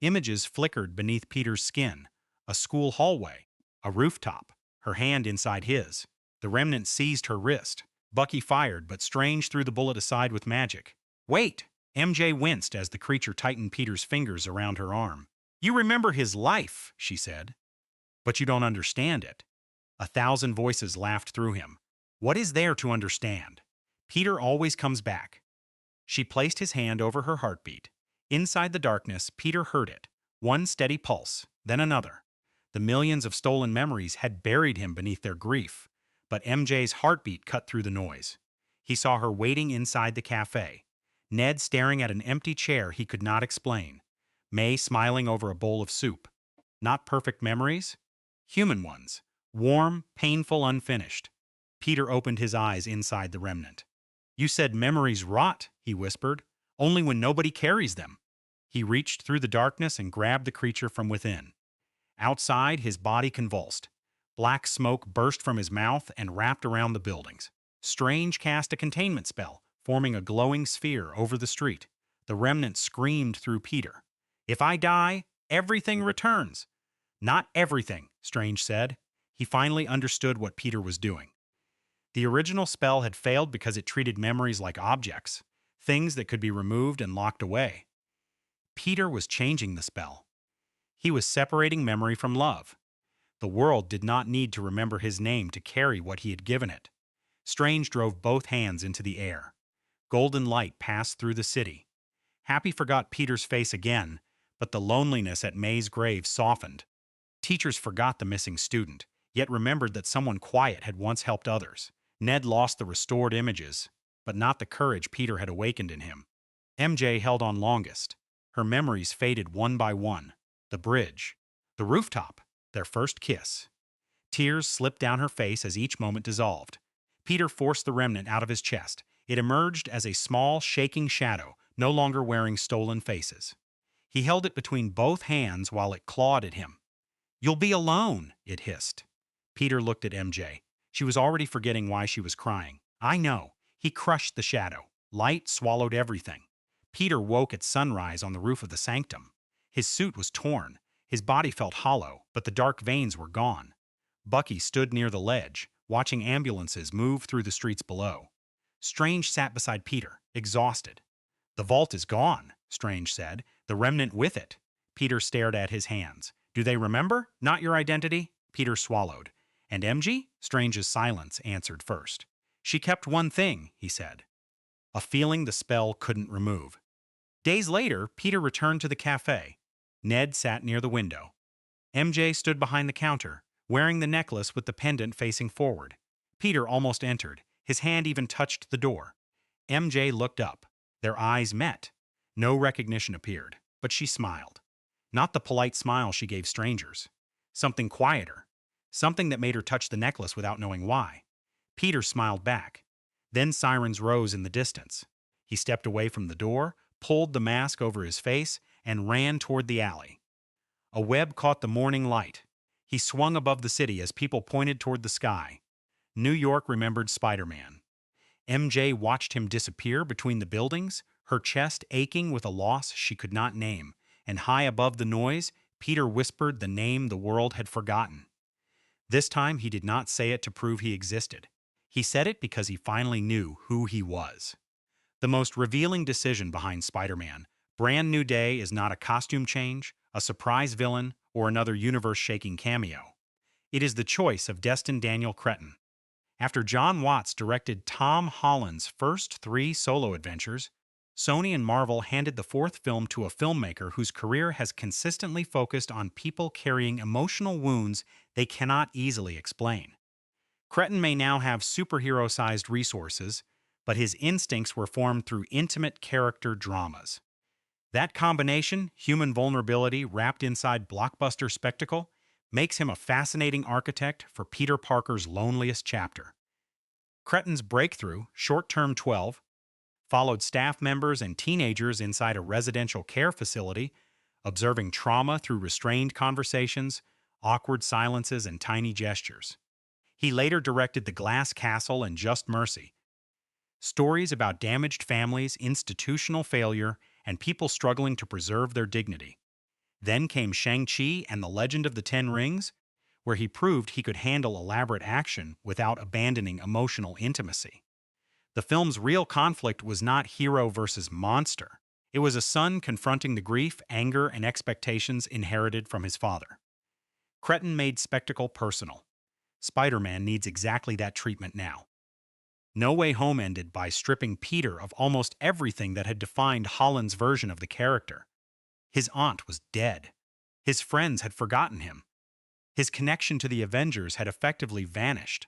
Images flickered beneath Peter's skin. A school hallway. A rooftop. Her hand inside his. The Remnant seized her wrist. Bucky fired, but Strange threw the bullet aside with magic. Wait! MJ winced as the creature tightened Peter's fingers around her arm. You remember his life, she said. But you don't understand it. 1,000 voices laughed through him. What is there to understand? Peter always comes back. She placed his hand over her heartbeat. Inside the darkness, Peter heard it. One steady pulse, then another. The millions of stolen memories had buried him beneath their grief, but MJ's heartbeat cut through the noise. He saw her waiting inside the cafe. Ned staring at an empty chair he could not explain. May smiling over a bowl of soup. Not perfect memories? Human ones. Warm, painful, unfinished. Peter opened his eyes inside the remnant. You said memories rot, he whispered, only when nobody carries them. He reached through the darkness and grabbed the creature from within. Outside, his body convulsed. Black smoke burst from his mouth and wrapped around the buildings. Strange cast a containment spell, forming a glowing sphere over the street. The remnant screamed through Peter. If I die, everything returns. Not everything, Strange said. He finally understood what Peter was doing. The original spell had failed because it treated memories like objects, things that could be removed and locked away. Peter was changing the spell. He was separating memory from love. The world did not need to remember his name to carry what he had given it. Strange drove both hands into the air. Golden light passed through the city. Happy forgot Peter's face again, but the loneliness at May's grave softened. Teachers forgot the missing student, yet remembered that someone quiet had once helped others. Ned lost the restored images, but not the courage Peter had awakened in him. MJ held on longest. Her memories faded one by one. The bridge, the rooftop, their first kiss. Tears slipped down her face as each moment dissolved. Peter forced the remnant out of his chest. It emerged as a small, shaking shadow, no longer wearing stolen faces. He held it between both hands while it clawed at him. You'll be alone, it hissed. Peter looked at MJ. She was already forgetting why she was crying. I know. He crushed the shadow. Light swallowed everything. Peter woke at sunrise on the roof of the sanctum. His suit was torn. His body felt hollow, but the dark veins were gone. Bucky stood near the ledge, watching ambulances move through the streets below. Strange sat beside Peter, exhausted. The vault is gone, Strange said. The remnant with it. Peter stared at his hands. Do they remember? Not your identity? Peter swallowed. And MG? Strange's silence answered first. She kept one thing, he said. A feeling the spell couldn't remove. Days later, Peter returned to the cafe. Ned sat near the window. MJ stood behind the counter, wearing the necklace with the pendant facing forward. Peter almost entered. His hand even touched the door. MJ looked up. Their eyes met. No recognition appeared, but she smiled. Not the polite smile she gave strangers. Something quieter. Something that made her touch the necklace without knowing why. Peter smiled back. Then sirens rose in the distance. He stepped away from the door, pulled the mask over his face, and ran toward the alley. A web caught the morning light. He swung above the city as people pointed toward the sky. New York remembered Spider-Man. MJ watched him disappear between the buildings, her chest aching with a loss she could not name, and high above the noise, Peter whispered the name the world had forgotten. This time he did not say it to prove he existed. He said it because he finally knew who he was. The most revealing decision behind Spider-Man, Brand New Day, is not a costume change, a surprise villain, or another universe-shaking cameo. It is the choice of Destin Daniel Cretton. After John Watts directed Tom Holland's first 3 solo adventures, Sony and Marvel handed the 4th film to a filmmaker whose career has consistently focused on people carrying emotional wounds they cannot easily explain. Cretton may now have superhero-sized resources, but his instincts were formed through intimate character dramas. That combination, human vulnerability wrapped inside blockbuster spectacle, makes him a fascinating architect for Peter Parker's loneliest chapter. Cretton's breakthrough, Short-Term 12, followed staff members and teenagers inside a residential care facility, observing trauma through restrained conversations, awkward silences, and tiny gestures. He later directed The Glass Castle and Just Mercy, stories about damaged families, institutional failure, and people struggling to preserve their dignity. Then came Shang-Chi and the Legend of the Ten Rings, where he proved he could handle elaborate action without abandoning emotional intimacy. The film's real conflict was not hero versus monster. It was a son confronting the grief, anger, and expectations inherited from his father. Cretton made spectacle personal. Spider-Man needs exactly that treatment now. No Way Home ended by stripping Peter of almost everything that had defined Holland's version of the character. His aunt was dead. His friends had forgotten him. His connection to the Avengers had effectively vanished.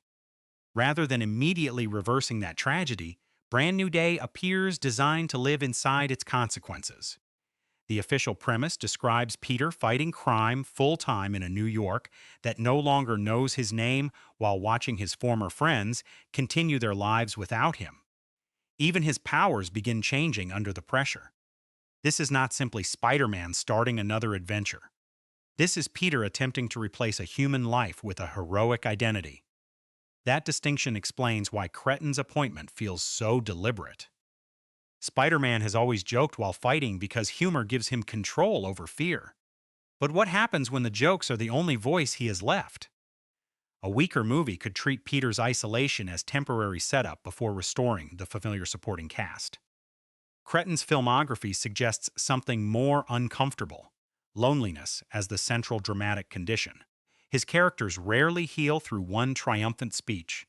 Rather than immediately reversing that tragedy, Brand New Day appears designed to live inside its consequences. The official premise describes Peter fighting crime full-time in a New York that no longer knows his name while watching his former friends continue their lives without him. Even his powers begin changing under the pressure. This is not simply Spider-Man starting another adventure. This is Peter attempting to replace a human life with a heroic identity. That distinction explains why Cretton's appointment feels so deliberate. Spider-Man has always joked while fighting because humor gives him control over fear. But what happens when the jokes are the only voice he has left? A weaker movie could treat Peter's isolation as temporary setup before restoring the familiar supporting cast. Cretton's filmography suggests something more uncomfortable: loneliness as the central dramatic condition. His characters rarely heal through one triumphant speech.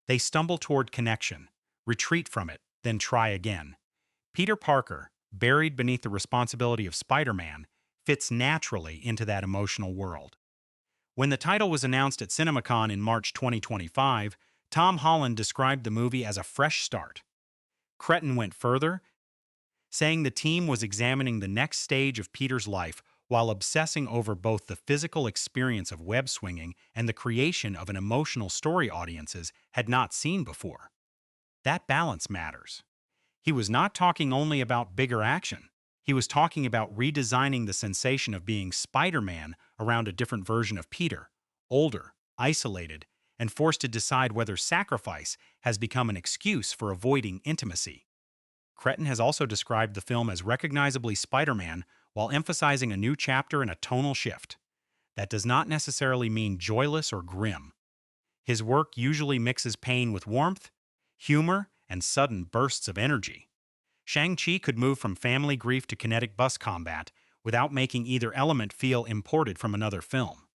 They stumble toward connection, retreat from it, then try again. Peter Parker, buried beneath the responsibility of Spider-Man, fits naturally into that emotional world. When the title was announced at CinemaCon in March 2025, Tom Holland described the movie as a fresh start. Cretton went further, saying the team was examining the next stage of Peter's life while obsessing over both the physical experience of web swinging and the creation of an emotional story audiences had not seen before. That balance matters. He was not talking only about bigger action. He was talking about redesigning the sensation of being Spider-Man around a different version of Peter, older, isolated, and forced to decide whether sacrifice has become an excuse for avoiding intimacy. Cretton has also described the film as recognizably Spider-Man while emphasizing a new chapter and a tonal shift. That does not necessarily mean joyless or grim. His work usually mixes pain with warmth, humor, and sudden bursts of energy. Shang-Chi could move from family grief to kinetic bus combat without making either element feel imported from another film.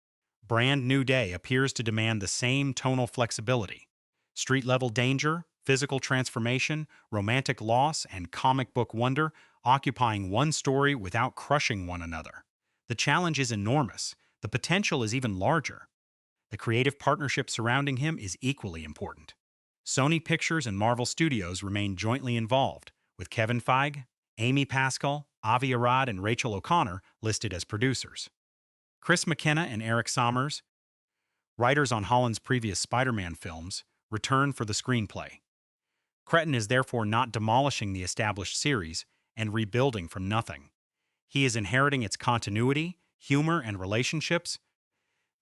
Brand New Day appears to demand the same tonal flexibility: street-level danger, physical transformation, romantic loss, and comic book wonder occupying one story without crushing one another. The challenge is enormous. The potential is even larger. The creative partnership surrounding him is equally important. Sony Pictures and Marvel Studios remain jointly involved, with Kevin Feige, Amy Pascal, Avi Arad, and Rachel O'Connor listed as producers. Chris McKenna and Eric Sommers, writers on Holland's previous Spider-Man films, return for the screenplay. Cretton is therefore not demolishing the established series and rebuilding from nothing. He is inheriting its continuity, humor, and relationships,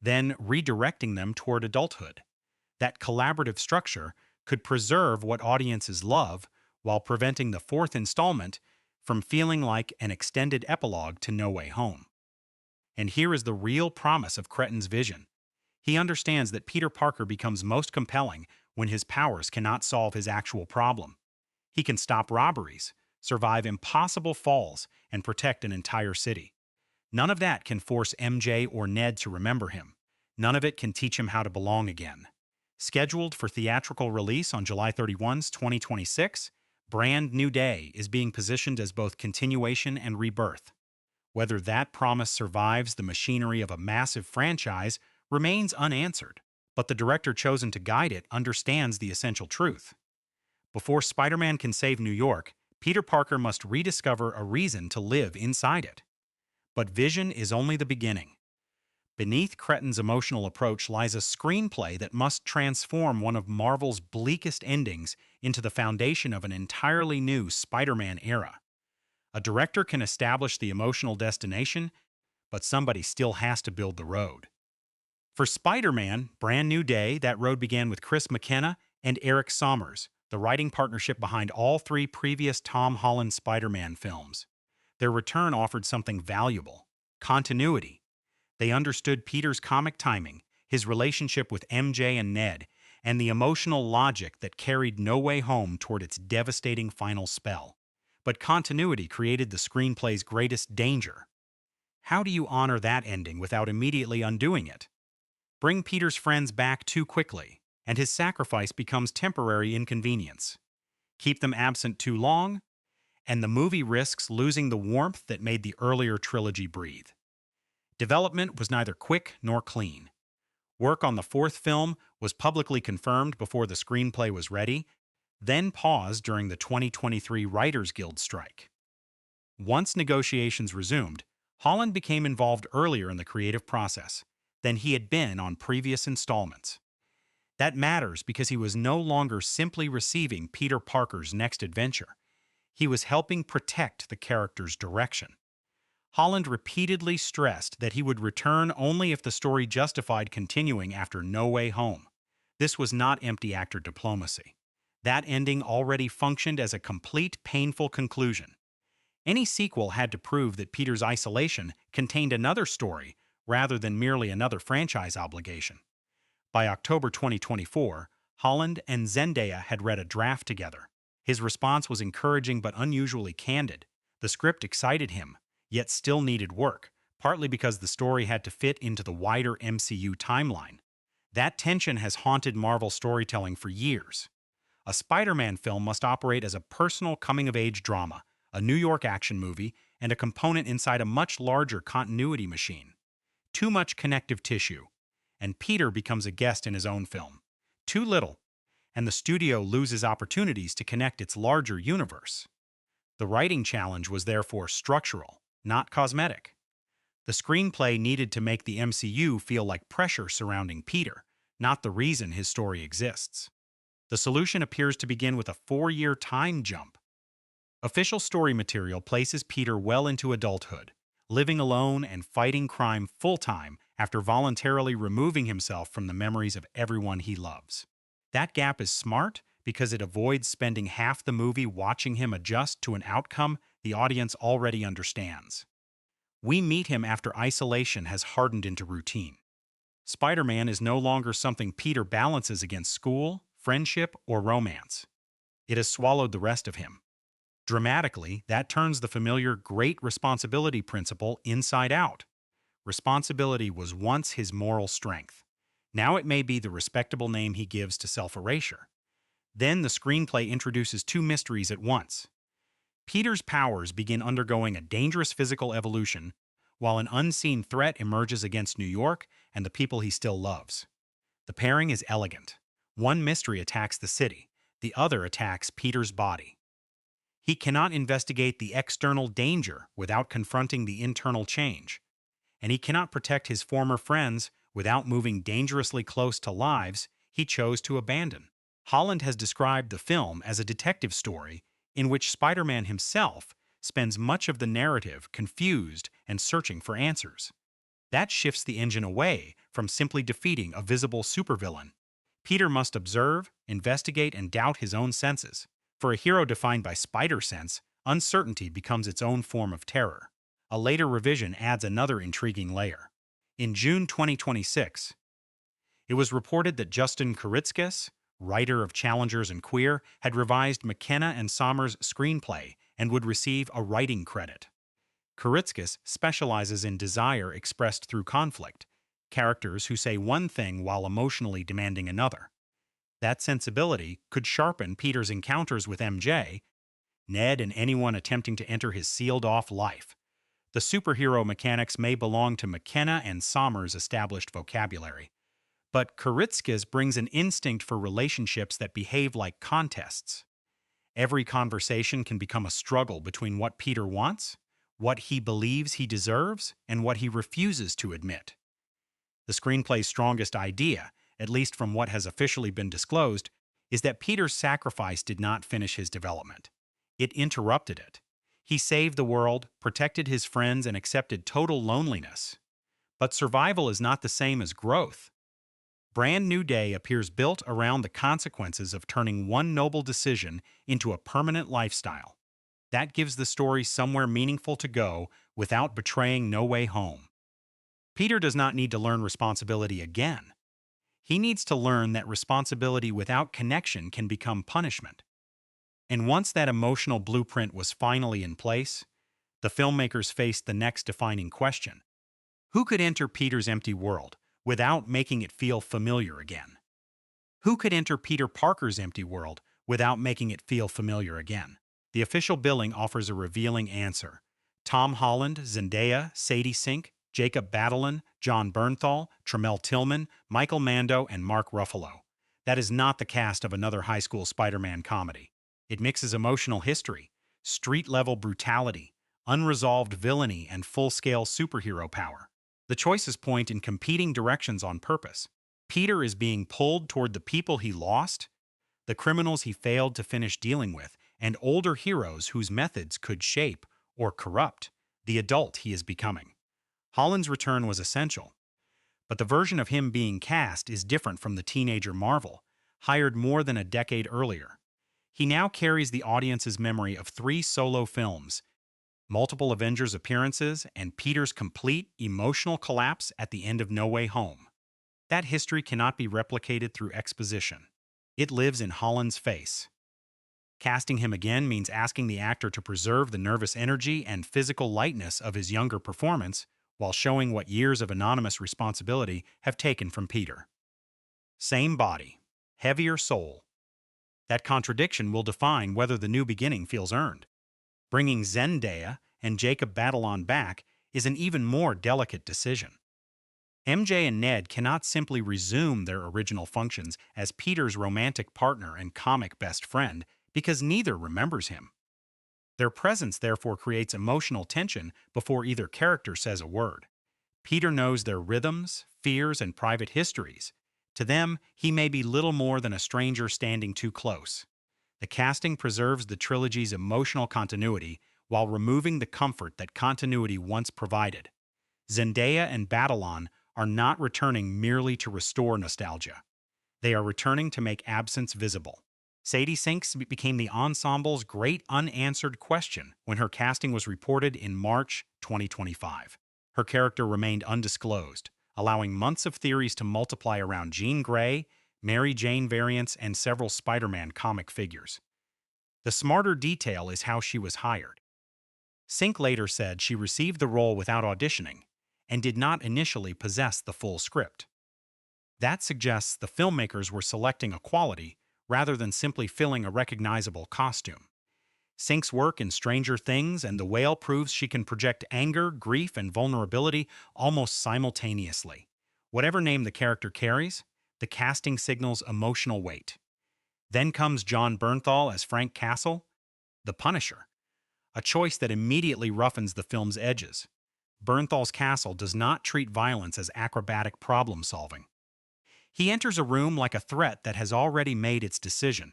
then redirecting them toward adulthood. That collaborative structure could preserve what audiences love while preventing the fourth installment from feeling like an extended epilogue to No Way Home. And here is the real promise of Cretton's vision. He understands that Peter Parker becomes most compelling when his powers cannot solve his actual problem. He can stop robberies, survive impossible falls, and protect an entire city. None of that can force MJ or Ned to remember him. None of it can teach him how to belong again. Scheduled for theatrical release on July 31, 2026, Brand New Day is being positioned as both continuation and rebirth. Whether that promise survives the machinery of a massive franchise remains unanswered, but the director chosen to guide it understands the essential truth. Before Spider-Man can save New York, Peter Parker must rediscover a reason to live inside it. But vision is only the beginning. Beneath Cretton's emotional approach lies a screenplay that must transform one of Marvel's bleakest endings into the foundation of an entirely new Spider-Man era. A director can establish the emotional destination, but somebody still has to build the road. For Spider-Man, Brand New Day, that road began with Chris McKenna and Eric Sommers, the writing partnership behind all three previous Tom Holland Spider-Man films. Their return offered something valuable: continuity. They understood Peter's comic timing, his relationship with MJ and Ned, and the emotional logic that carried No Way Home toward its devastating final spell. But continuity created the screenplay's greatest danger. How do you honor that ending without immediately undoing it? bring Peter's friends back too quickly, and his sacrifice becomes temporary inconvenience. Keep them absent too long, and the movie risks losing the warmth that made the earlier trilogy breathe. Development was neither quick nor clean. Work on the fourth film was publicly confirmed before the screenplay was ready, then paused during the 2023 Writers Guild strike. Once negotiations resumed, Holland became involved earlier in the creative process than he had been on previous installments. That matters because he was no longer simply receiving Peter Parker's next adventure. He was helping protect the character's direction. Holland repeatedly stressed that he would return only if the story justified continuing after No Way Home. This was not empty actor diplomacy. That ending already functioned as a complete, painful conclusion. Any sequel had to prove that Peter's isolation contained another story rather than merely another franchise obligation. By October 2024, Holland and Zendaya had read a draft together. His response was encouraging but unusually candid. The script excited him, yet still needed work, partly because the story had to fit into the wider MCU timeline. That tension has haunted Marvel storytelling for years. A Spider-Man film must operate as a personal coming-of-age drama, a New York action movie, and a component inside a much larger continuity machine. Too much connective tissue, and Peter becomes a guest in his own film. Too little, and the studio loses opportunities to connect its larger universe. The writing challenge was therefore structural, not cosmetic. The screenplay needed to make the MCU feel like pressure surrounding Peter, not the reason his story exists. The solution appears to begin with a 4-year time jump. Official story material places Peter well into adulthood, living alone and fighting crime full-time after voluntarily removing himself from the memories of everyone he loves. That gap is smart because it avoids spending half the movie watching him adjust to an outcome the audience already understands. We meet him after isolation has hardened into routine. Spider-Man is no longer something Peter balances against school, friendship, or romance. It has swallowed the rest of him. Dramatically, that turns the familiar great responsibility principle inside out. Responsibility was once his moral strength. Now it may be the respectable name he gives to self-erasure. Then the screenplay introduces two mysteries at once. Peter's powers begin undergoing a dangerous physical evolution, while an unseen threat emerges against New York and the people he still loves. The pairing is elegant. One mystery attacks the city, the other attacks Peter's body. He cannot investigate the external danger without confronting the internal change, and he cannot protect his former friends without moving dangerously close to lives he chose to abandon. Holland has described the film as a detective story in which Spider-Man himself spends much of the narrative confused and searching for answers. That shifts the engine away from simply defeating a visible supervillain. Peter must observe, investigate, and doubt his own senses. For a hero defined by spider-sense, uncertainty becomes its own form of terror. A later revision adds another intriguing layer. In June 2026, it was reported that Justin Kuritzkis, writer of Challengers and Queer, had revised McKenna and Sommer's screenplay and would receive a writing credit. Kuritzkis specializes in desire expressed through conflict, characters who say one thing while emotionally demanding another. That sensibility could sharpen Peter's encounters with MJ, Ned, and anyone attempting to enter his sealed-off life. The superhero mechanics may belong to McKenna and Sommer's established vocabulary, but Kuritzkis brings an instinct for relationships that behave like contests. Every conversation can become a struggle between what Peter wants, what he believes he deserves, and what he refuses to admit. The screenplay's strongest idea, at least from what has officially been disclosed, is that Peter's sacrifice did not finish his development. It interrupted it. He saved the world, protected his friends, and accepted total loneliness. But survival is not the same as growth. Brand New Day appears built around the consequences of turning one noble decision into a permanent lifestyle. That gives the story somewhere meaningful to go without betraying No Way Home. Peter does not need to learn responsibility again. He needs to learn that responsibility without connection can become punishment. And once that emotional blueprint was finally in place, the filmmakers faced the next defining question. Who could enter Peter's empty world, without making it feel familiar again? Who could enter Peter Parker's empty world without making it feel familiar again? The official billing offers a revealing answer. Tom Holland, Zendaya, Sadie Sink, Jacob Batalon, John Bernthal, Tremel Tillman, Michael Mando, and Mark Ruffalo. That is not the cast of another high school Spider-Man comedy. It mixes emotional history, street-level brutality, unresolved villainy, and full-scale superhero power. The choices point in competing directions on purpose. Peter is being pulled toward the people he lost, the criminals he failed to finish dealing with, and older heroes whose methods could shape or corrupt the adult he is becoming. Holland's return was essential, but the version of him being cast is different from the teenager Marvel, hired more than a decade earlier. He now carries the audience's memory of 3 solo films, multiple Avengers appearances, and Peter's complete emotional collapse at the end of No Way Home. That history cannot be replicated through exposition. It lives in Holland's face. Casting him again means asking the actor to preserve the nervous energy and physical lightness of his younger performance while showing what years of anonymous responsibility have taken from Peter. Same body, heavier soul. That contradiction will define whether the new beginning feels earned. Bringing Zendaya and Jacob Batalon back is an even more delicate decision. MJ and Ned cannot simply resume their original functions as Peter's romantic partner and comic best friend because neither remembers him. Their presence therefore creates emotional tension before either character says a word. Peter knows their rhythms, fears, and private histories. To them, he may be little more than a stranger standing too close. The casting preserves the trilogy's emotional continuity while removing the comfort that continuity once provided. Zendaya and Batalon are not returning merely to restore nostalgia. They are returning to make absence visible. Sadie Sink became the ensemble's great unanswered question when her casting was reported in March 2025. Her character remained undisclosed, allowing months of theories to multiply around Jean Grey, Mary Jane variants, and several Spider-Man comic figures. The smarter detail is how she was hired. Sink later said she received the role without auditioning and did not initially possess the full script. That suggests the filmmakers were selecting a quality rather than simply filling a recognizable costume. Sink's work in Stranger Things and The Whale proves she can project anger, grief, and vulnerability almost simultaneously. Whatever name the character carries, the casting signals emotional weight. Then comes John Bernthal as Frank Castle, the Punisher, a choice that immediately roughens the film's edges. Bernthal's Castle does not treat violence as acrobatic problem-solving. He enters a room like a threat that has already made its decision.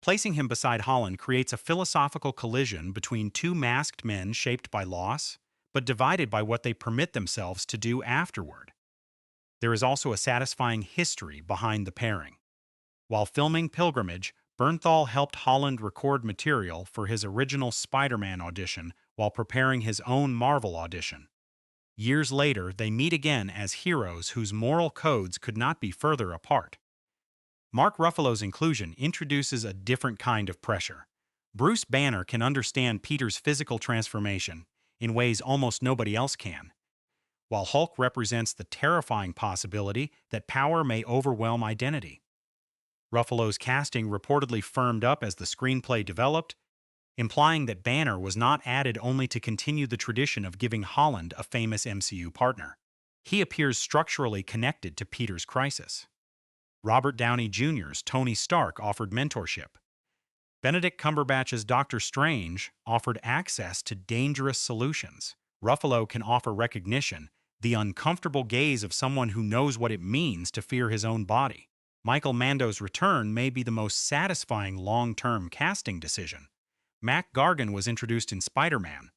Placing him beside Holland creates a philosophical collision between 2 masked men shaped by loss, but divided by what they permit themselves to do afterward. There is also a satisfying history behind the pairing. While filming Pilgrimage, Bernthal helped Holland record material for his original Spider-Man audition while preparing his own Marvel audition. Years later, they meet again as heroes whose moral codes could not be further apart. Mark Ruffalo's inclusion introduces a different kind of pressure. Bruce Banner can understand Peter's physical transformation in ways almost nobody else can, while Hulk represents the terrifying possibility that power may overwhelm identity. Ruffalo's casting reportedly firmed up as the screenplay developed, implying that Banner was not added only to continue the tradition of giving Holland a famous MCU partner. He appears structurally connected to Peter's crisis. Robert Downey Jr.'s Tony Stark offered mentorship. Benedict Cumberbatch's Doctor Strange offered access to dangerous solutions. Ruffalo can offer recognition, the uncomfortable gaze of someone who knows what it means to fear his own body. Michael Mando's return may be the most satisfying long-term casting decision. Mac Gargan was introduced in Spider-Man,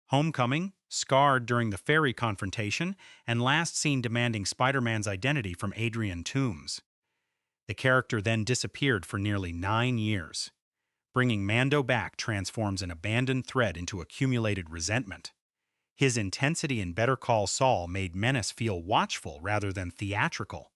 Homecoming, scarred during the ferry confrontation, and last seen demanding Spider-Man's identity from Adrian Toomes. The character then disappeared for nearly 9 years. Bringing Mando back transforms an abandoned thread into accumulated resentment. His intensity in Better Call Saul made Menace feel watchful rather than theatrical.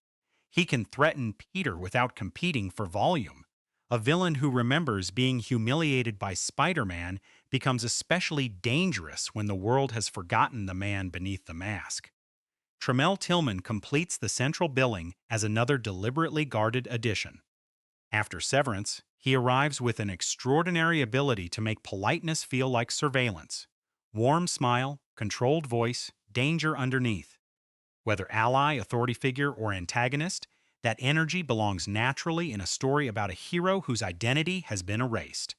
He can threaten Peter without competing for volume. A villain who remembers being humiliated by Spider-Man becomes especially dangerous when the world has forgotten the man beneath the mask. Tremel Tillman completes the central billing as another deliberately guarded addition. After Severance, he arrives with an extraordinary ability to make politeness feel like surveillance. Warm smile, controlled voice, danger underneath. Whether ally, authority figure, or antagonist, that energy belongs naturally in a story about a hero whose identity has been erased.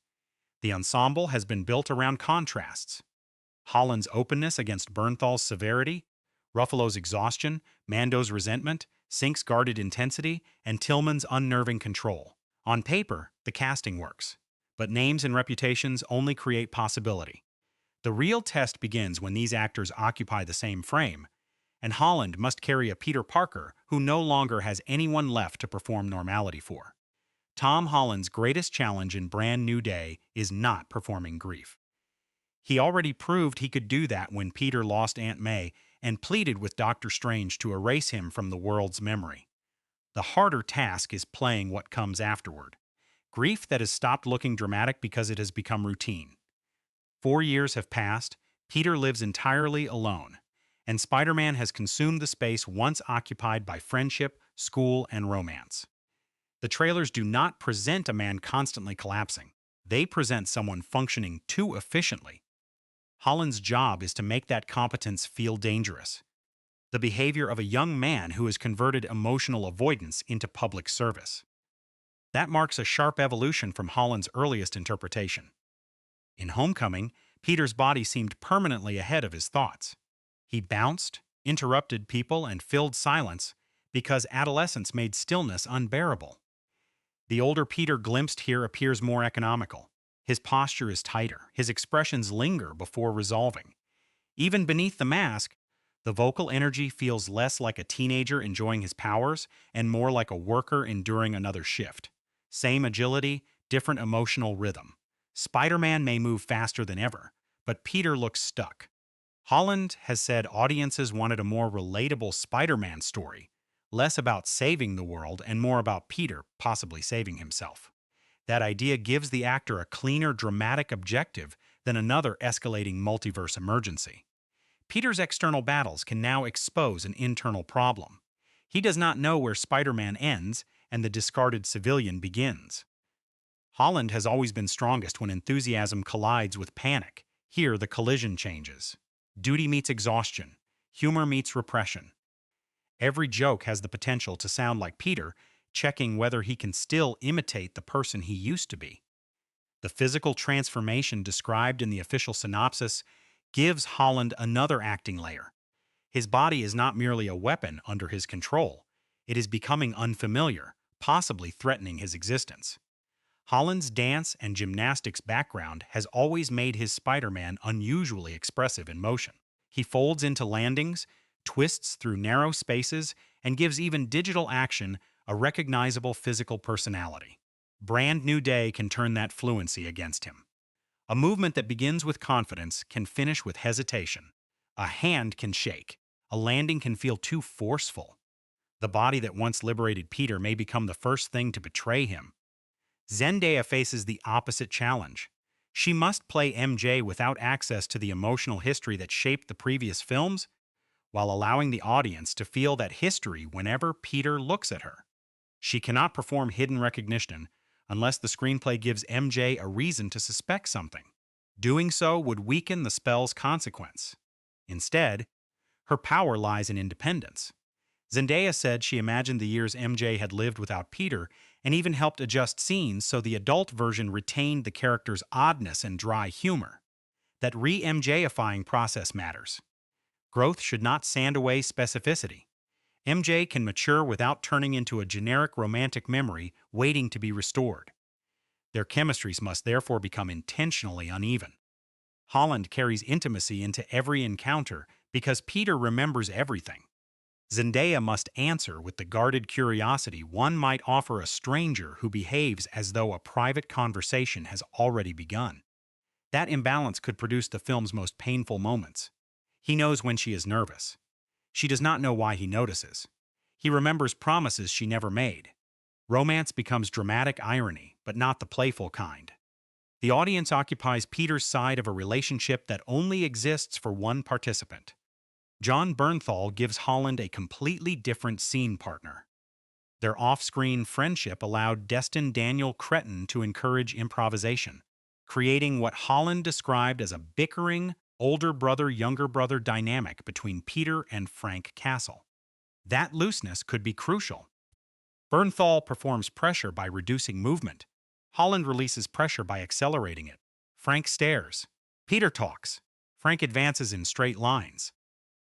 The ensemble has been built around contrasts. Holland's openness against Bernthal's severity, Ruffalo's exhaustion, Mando's resentment, Sink's guarded intensity, and Tillman's unnerving control. On paper, the casting works, but names and reputations only create possibility. The real test begins when these actors occupy the same frame, and Holland must carry a Peter Parker who no longer has anyone left to perform normality for. Tom Holland's greatest challenge in Brand New Day is not performing grief. He already proved he could do that when Peter lost Aunt May and pleaded with Doctor Strange to erase him from the world's memory. The harder task is playing what comes afterward. Grief that has stopped looking dramatic because it has become routine. 4 years have passed, Peter lives entirely alone, and Spider-Man has consumed the space once occupied by friendship, school, and romance. The trailers do not present a man constantly collapsing. They present someone functioning too efficiently. Holland's job is to make that competence feel dangerous. The behavior of a young man who has converted emotional avoidance into public service. That marks a sharp evolution from Holland's earliest interpretation. In Homecoming, Peter's body seemed permanently ahead of his thoughts. He bounced, interrupted people, and filled silence because adolescence made stillness unbearable. The older Peter glimpsed here appears more economical. His posture is tighter, his expressions linger before resolving. Even beneath the mask, the vocal energy feels less like a teenager enjoying his powers and more like a worker enduring another shift. Same agility, different emotional rhythm. Spider-Man may move faster than ever, but Peter looks stuck. Holland has said audiences wanted a more relatable Spider-Man story, less about saving the world and more about Peter possibly saving himself. That idea gives the actor a cleaner, dramatic objective than another escalating multiverse emergency. Peter's external battles can now expose an internal problem. He does not know where Spider-Man ends and the discarded civilian begins. Holland has always been strongest when enthusiasm collides with panic. Here, the collision changes. Duty meets exhaustion. Humor meets repression. Every joke has the potential to sound like Peter, checking whether he can still imitate the person he used to be. The physical transformation described in the official synopsis gives Holland another acting layer. His body is not merely a weapon under his control. It is becoming unfamiliar, possibly threatening his existence. Holland's dance and gymnastics background has always made his Spider-Man unusually expressive in motion. He folds into landings, twists through narrow spaces, and gives even digital action a recognizable physical personality. Brand New Day can turn that fluency against him. A movement that begins with confidence can finish with hesitation. A hand can shake. A landing can feel too forceful. The body that once liberated Peter may become the first thing to betray him. Zendaya faces the opposite challenge. She must play MJ without access to the emotional history that shaped the previous films, while allowing the audience to feel that history whenever Peter looks at her. She cannot perform hidden recognition unless the screenplay gives MJ a reason to suspect something. Doing so would weaken the spell's consequence. Instead, her power lies in independence. Zendaya said she imagined the years MJ had lived without Peter and even helped adjust scenes so the adult version retained the character's oddness and dry humor. That re-MJ-ifying process matters. Growth should not sand away specificity. MJ can mature without turning into a generic romantic memory waiting to be restored. Their chemistries must therefore become intentionally uneven. Holland carries intimacy into every encounter because Peter remembers everything. Zendaya must answer with the guarded curiosity one might offer a stranger who behaves as though a private conversation has already begun. That imbalance could produce the film's most painful moments. He knows when she is nervous. She does not know why he notices. He remembers promises she never made. Romance becomes dramatic irony, but not the playful kind. The audience occupies Peter's side of a relationship that only exists for one participant. John Bernthal gives Holland a completely different scene partner. Their off-screen friendship allowed Destin Daniel Cretton to encourage improvisation, creating what Holland described as a bickering, older brother-younger brother dynamic between Peter and Frank Castle. That looseness could be crucial. Bernthal performs pressure by reducing movement. Holland releases pressure by accelerating it. Frank stares. Peter talks. Frank advances in straight lines.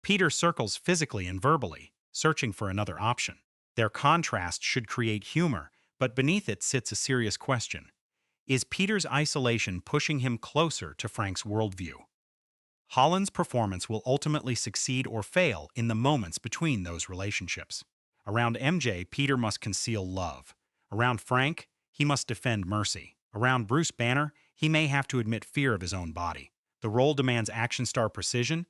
Peter circles physically and verbally, searching for another option. Their contrast should create humor, but beneath it sits a serious question. Is Peter's isolation pushing him closer to Frank's worldview? Holland's performance will ultimately succeed or fail in the moments between those relationships. Around MJ, Peter must conceal love. Around Frank, he must defend mercy. Around Bruce Banner, he may have to admit fear of his own body. The role demands action star precision,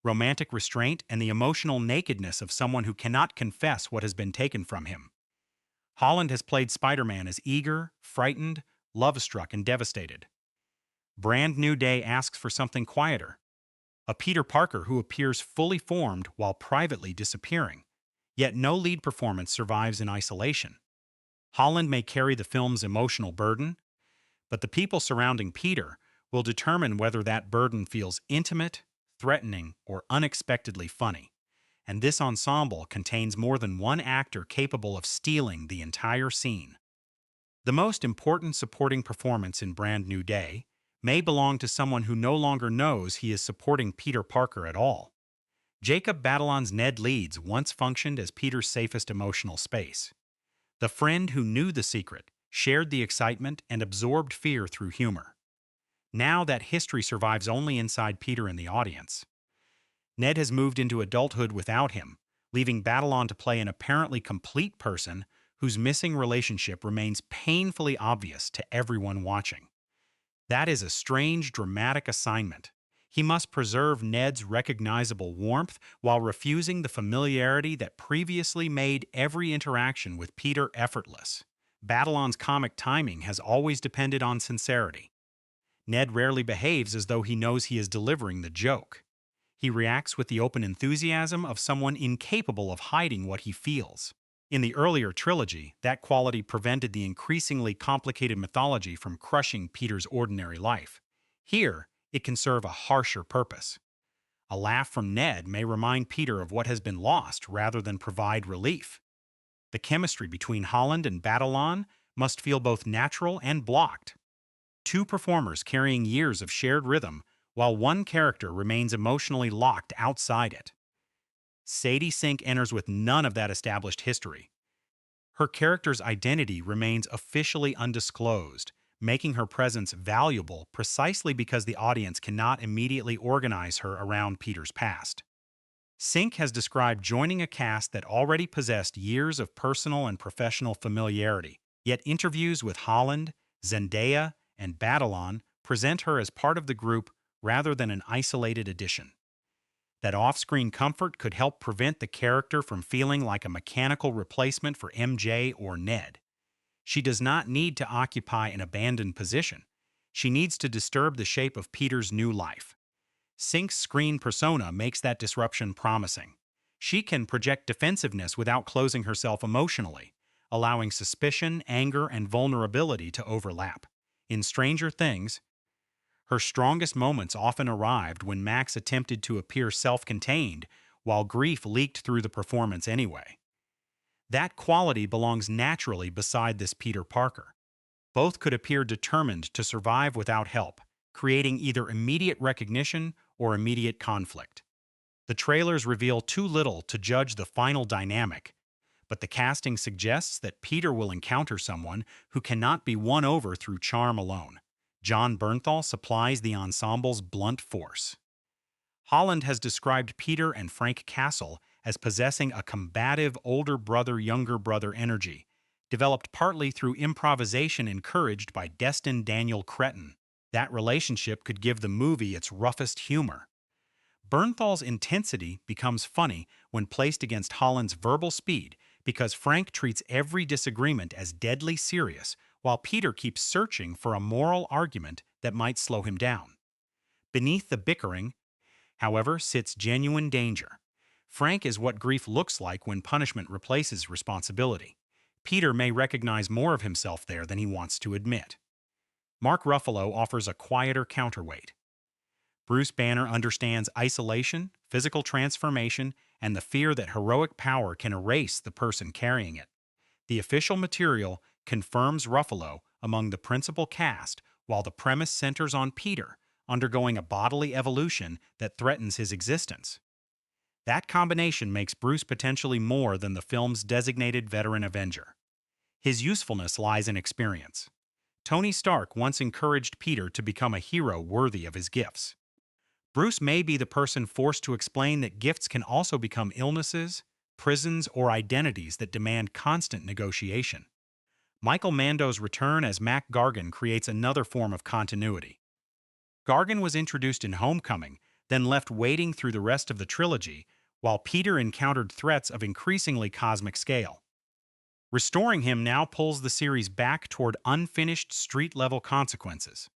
romantic restraint, and the emotional nakedness of someone who cannot confess what has been taken from him. Holland has played Spider-Man as eager, frightened, love-struck, and devastated. Brand New Day asks for something quieter. A Peter Parker who appears fully formed while privately disappearing. Yet no lead performance survives in isolation. Holland may carry the film's emotional burden, but the people surrounding Peter will determine whether that burden feels intimate, threatening, or unexpectedly funny. And this ensemble contains more than one actor capable of stealing the entire scene. The most important supporting performance in Brand New Day may belong to someone who no longer knows he is supporting Peter Parker at all. Jacob Batalon's Ned Leeds once functioned as Peter's safest emotional space. The friend who knew the secret, shared the excitement, and absorbed fear through humor. Now that history survives only inside Peter and the audience. Ned has moved into adulthood without him, leaving Batalon to play an apparently complete person whose missing relationship remains painfully obvious to everyone watching. That is a strange, dramatic assignment. He must preserve Ned's recognizable warmth while refusing the familiarity that previously made every interaction with Peter effortless. Batalon's comic timing has always depended on sincerity. Ned rarely behaves as though he knows he is delivering the joke. He reacts with the open enthusiasm of someone incapable of hiding what he feels. In the earlier trilogy, that quality prevented the increasingly complicated mythology from crushing Peter's ordinary life. Here, it can serve a harsher purpose. A laugh from Ned may remind Peter of what has been lost rather than provide relief. The chemistry between Holland and Batalon must feel both natural and blocked. Two performers carrying years of shared rhythm, while one character remains emotionally locked outside it. Sadie Sink enters with none of that established history. Her character's identity remains officially undisclosed, making her presence valuable precisely because the audience cannot immediately organize her around Peter's past. Sink has described joining a cast that already possessed years of personal and professional familiarity, yet interviews with Holland, Zendaya, and Batalon present her as part of the group rather than an isolated addition. That off-screen comfort could help prevent the character from feeling like a mechanical replacement for MJ or Ned. She does not need to occupy an abandoned position. She needs to disturb the shape of Peter's new life. Sink's screen persona makes that disruption promising. She can project defensiveness without closing herself emotionally, allowing suspicion, anger, and vulnerability to overlap. In Stranger Things, her strongest moments often arrived when Max attempted to appear self-contained, while grief leaked through the performance anyway. That quality belongs naturally beside this Peter Parker. Both could appear determined to survive without help, creating either immediate recognition or immediate conflict. The trailers reveal too little to judge the final dynamic, but the casting suggests that Peter will encounter someone who cannot be won over through charm alone. John Bernthal supplies the ensemble's blunt force. Holland has described Peter and Frank Castle as possessing a combative older brother-younger brother energy, developed partly through improvisation encouraged by Destin Daniel Cretton. That relationship could give the movie its roughest humor. Bernthal's intensity becomes funny when placed against Holland's verbal speed because Frank treats every disagreement as deadly serious, while Peter keeps searching for a moral argument that might slow him down. Beneath the bickering, however, sits genuine danger. Frank is what grief looks like when punishment replaces responsibility. Peter may recognize more of himself there than he wants to admit. Mark Ruffalo offers a quieter counterweight. Bruce Banner understands isolation, physical transformation, and the fear that heroic power can erase the person carrying it. The official material confirms Ruffalo among the principal cast, while the premise centers on Peter, undergoing a bodily evolution that threatens his existence. That combination makes Bruce potentially more than the film's designated veteran Avenger. His usefulness lies in experience. Tony Stark once encouraged Peter to become a hero worthy of his gifts. Bruce may be the person forced to explain that gifts can also become illnesses, prisons, or identities that demand constant negotiation. Michael Mando's return as Mac Gargan creates another form of continuity. Gargan was introduced in Homecoming, then left waiting through the rest of the trilogy, while Peter encountered threats of increasingly cosmic scale. Restoring him now pulls the series back toward unfinished street-level consequences.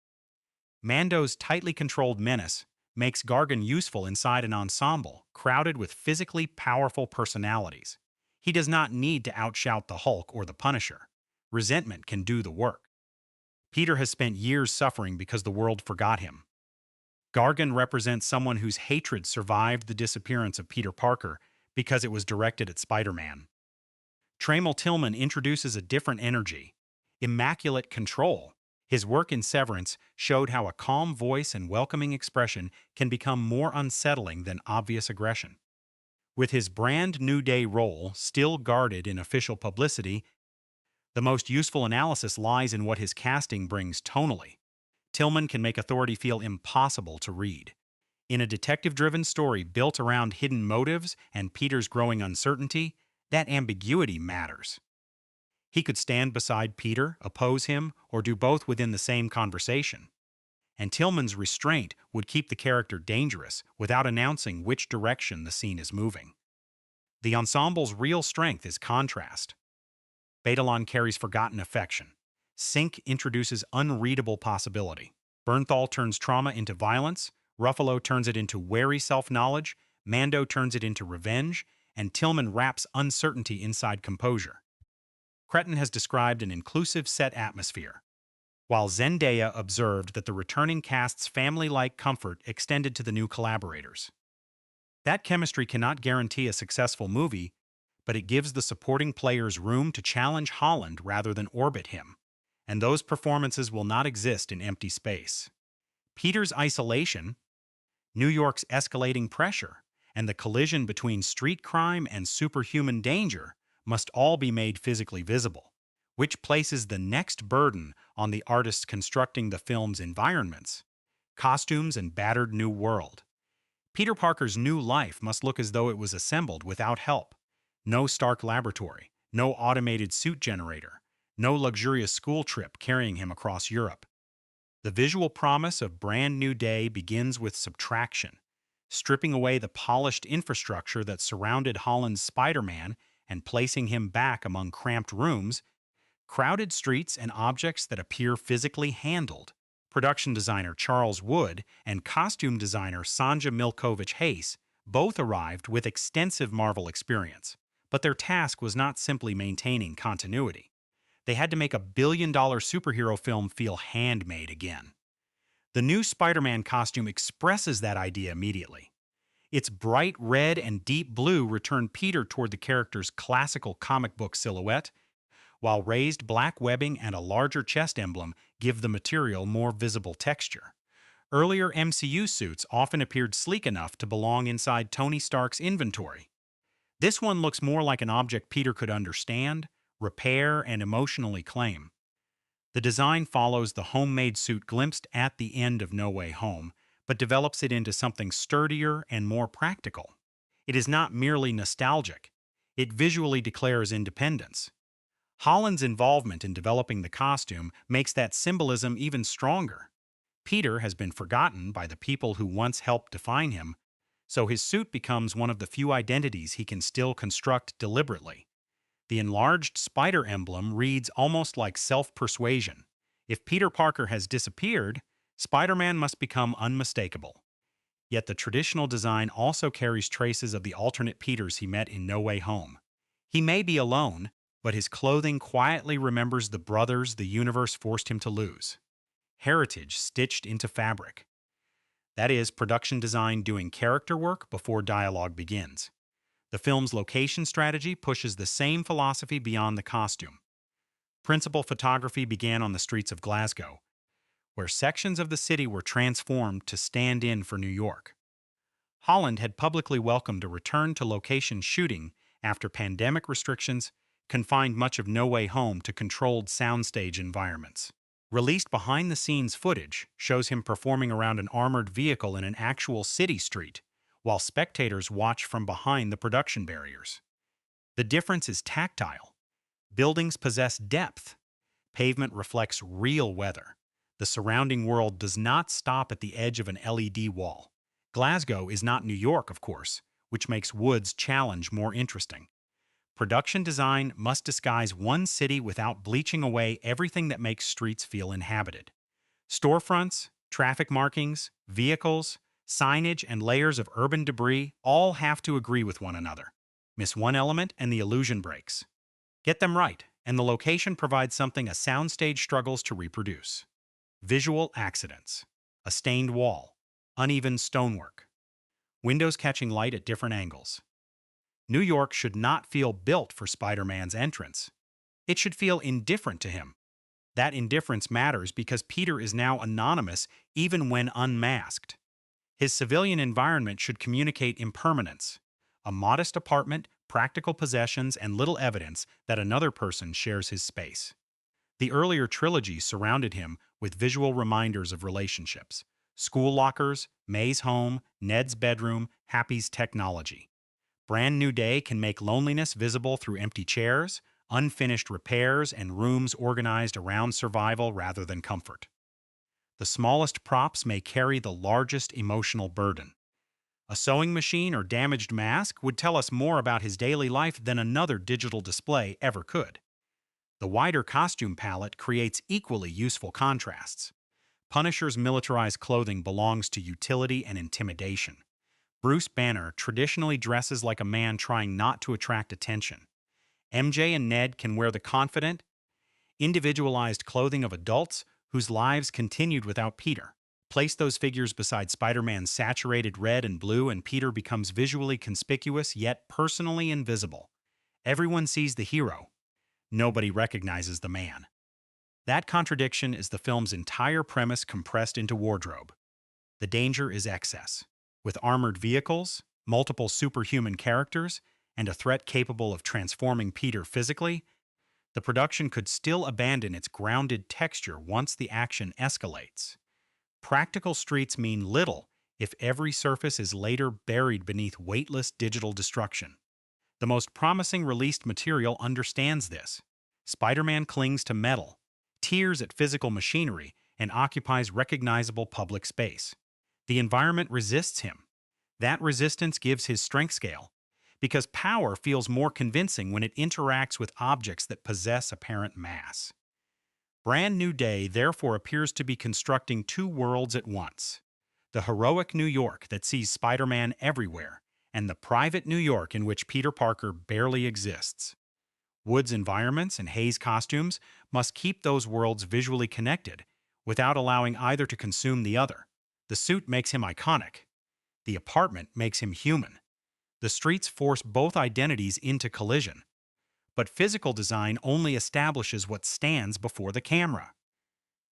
Mando's tightly controlled menace makes Gargan useful inside an ensemble crowded with physically powerful personalities. He does not need to outshout the Hulk or the Punisher. Resentment can do the work. Peter has spent years suffering because the world forgot him. Gargan represents someone whose hatred survived the disappearance of Peter Parker because it was directed at Spider-Man. Trammell Tillman introduces a different energy, immaculate control. His work in Severance showed how a calm voice and welcoming expression can become more unsettling than obvious aggression. With his brand New Day role still guarded in official publicity, the most useful analysis lies in what his casting brings tonally. Tillman can make authority feel impossible to read. In a detective-driven story built around hidden motives and Peter's growing uncertainty, that ambiguity matters. He could stand beside Peter, oppose him, or do both within the same conversation. And Tillman's restraint would keep the character dangerous without announcing which direction the scene is moving. The ensemble's real strength is contrast. Batalon carries forgotten affection. Sync introduces unreadable possibility. Bernthal turns trauma into violence, Ruffalo turns it into wary self-knowledge, Mando turns it into revenge, and Tillman wraps uncertainty inside composure. Cretton has described an inclusive set atmosphere, while Zendaya observed that the returning cast's family-like comfort extended to the new collaborators. That chemistry cannot guarantee a successful movie, but it gives the supporting players room to challenge Holland rather than orbit him, and those performances will not exist in empty space. Peter's isolation, New York's escalating pressure, and the collision between street crime and superhuman danger must all be made physically visible, which places the next burden on the artists constructing the film's environments, costumes and battered new world. Peter Parker's new life must look as though it was assembled without help. No Stark laboratory, no automated suit generator, no luxurious school trip carrying him across Europe. The visual promise of Brand New Day begins with subtraction, stripping away the polished infrastructure that surrounded Holland's Spider-Man and placing him back among cramped rooms, crowded streets, and objects that appear physically handled. Production designer Charles Wood and costume designer Sanja Milkovich-Hayes both arrived with extensive Marvel experience, but their task was not simply maintaining continuity. They had to make a billion-dollar superhero film feel handmade again. The new Spider-Man costume expresses that idea immediately. Its bright red and deep blue return Peter toward the character's classical comic book silhouette, while raised black webbing and a larger chest emblem give the material more visible texture. Earlier MCU suits often appeared sleek enough to belong inside Tony Stark's inventory. This one looks more like an object Peter could understand, repair, and emotionally claim. The design follows the homemade suit glimpsed at the end of No Way Home, but develops it into something sturdier and more practical. It is not merely nostalgic. It visually declares independence. Holland's involvement in developing the costume makes that symbolism even stronger. Peter has been forgotten by the people who once helped define him, so his suit becomes one of the few identities he can still construct deliberately. The enlarged spider emblem reads almost like self-persuasion. If Peter Parker has disappeared, Spider-Man must become unmistakable. Yet the traditional design also carries traces of the alternate Peters he met in No Way Home. He may be alone, but his clothing quietly remembers the brothers the universe forced him to lose. Heritage stitched into fabric. That is, production design doing character work before dialogue begins. The film's location strategy pushes the same philosophy beyond the costume. Principal photography began on the streets of Glasgow, where sections of the city were transformed to stand in for New York. Holland had publicly welcomed a return to location shooting after pandemic restrictions confined much of No Way Home to controlled soundstage environments. Released behind-the-scenes footage shows him performing around an armored vehicle in an actual city street, while spectators watch from behind the production barriers. The difference is tactile. Buildings possess depth. Pavement reflects real weather. The surrounding world does not stop at the edge of an LED wall. Glasgow is not New York, of course, which makes Wood's challenge more interesting. Production design must disguise one city without bleaching away everything that makes streets feel inhabited. Storefronts, traffic markings, vehicles, signage, and layers of urban debris all have to agree with one another. Miss one element and the illusion breaks. Get them right, and the location provides something a soundstage struggles to reproduce. Visual accidents. A stained wall. Uneven stonework. Windows catching light at different angles. New York should not feel built for Spider-Man's entrance. It should feel indifferent to him. That indifference matters because Peter is now anonymous even when unmasked. His civilian environment should communicate impermanence. A modest apartment, practical possessions, and little evidence that another person shares his space. The earlier trilogy surrounded him with visual reminders of relationships. School lockers, May's home, Ned's bedroom, Happy's technology. Brand New Day can make loneliness visible through empty chairs, unfinished repairs, and rooms organized around survival rather than comfort. The smallest props may carry the largest emotional burden. A sewing machine or damaged mask would tell us more about his daily life than another digital display ever could. The wider costume palette creates equally useful contrasts. Punisher's militarized clothing belongs to utility and intimidation. Bruce Banner traditionally dresses like a man trying not to attract attention. MJ and Ned can wear the confident, individualized clothing of adults whose lives continued without Peter. Place those figures beside Spider-Man's saturated red and blue, and Peter becomes visually conspicuous yet personally invisible. Everyone sees the hero. Nobody recognizes the man. That contradiction is the film's entire premise compressed into wardrobe. The danger is excess. With armored vehicles, multiple superhuman characters, and a threat capable of transforming Peter physically, the production could still abandon its grounded texture once the action escalates. Practical streets mean little if every surface is later buried beneath weightless digital destruction. The most promising released material understands this. Spider-Man clings to metal, tears at physical machinery, and occupies recognizable public space. The environment resists him. That resistance gives his strength scale, because power feels more convincing when it interacts with objects that possess apparent mass. Brand New Day therefore appears to be constructing two worlds at once. The heroic New York that sees Spider-Man everywhere, and the private New York in which Peter Parker barely exists. Wood's environments and Hayes' costumes must keep those worlds visually connected, without allowing either to consume the other. The suit makes him iconic. The apartment makes him human. The streets force both identities into collision. But physical design only establishes what stands before the camera.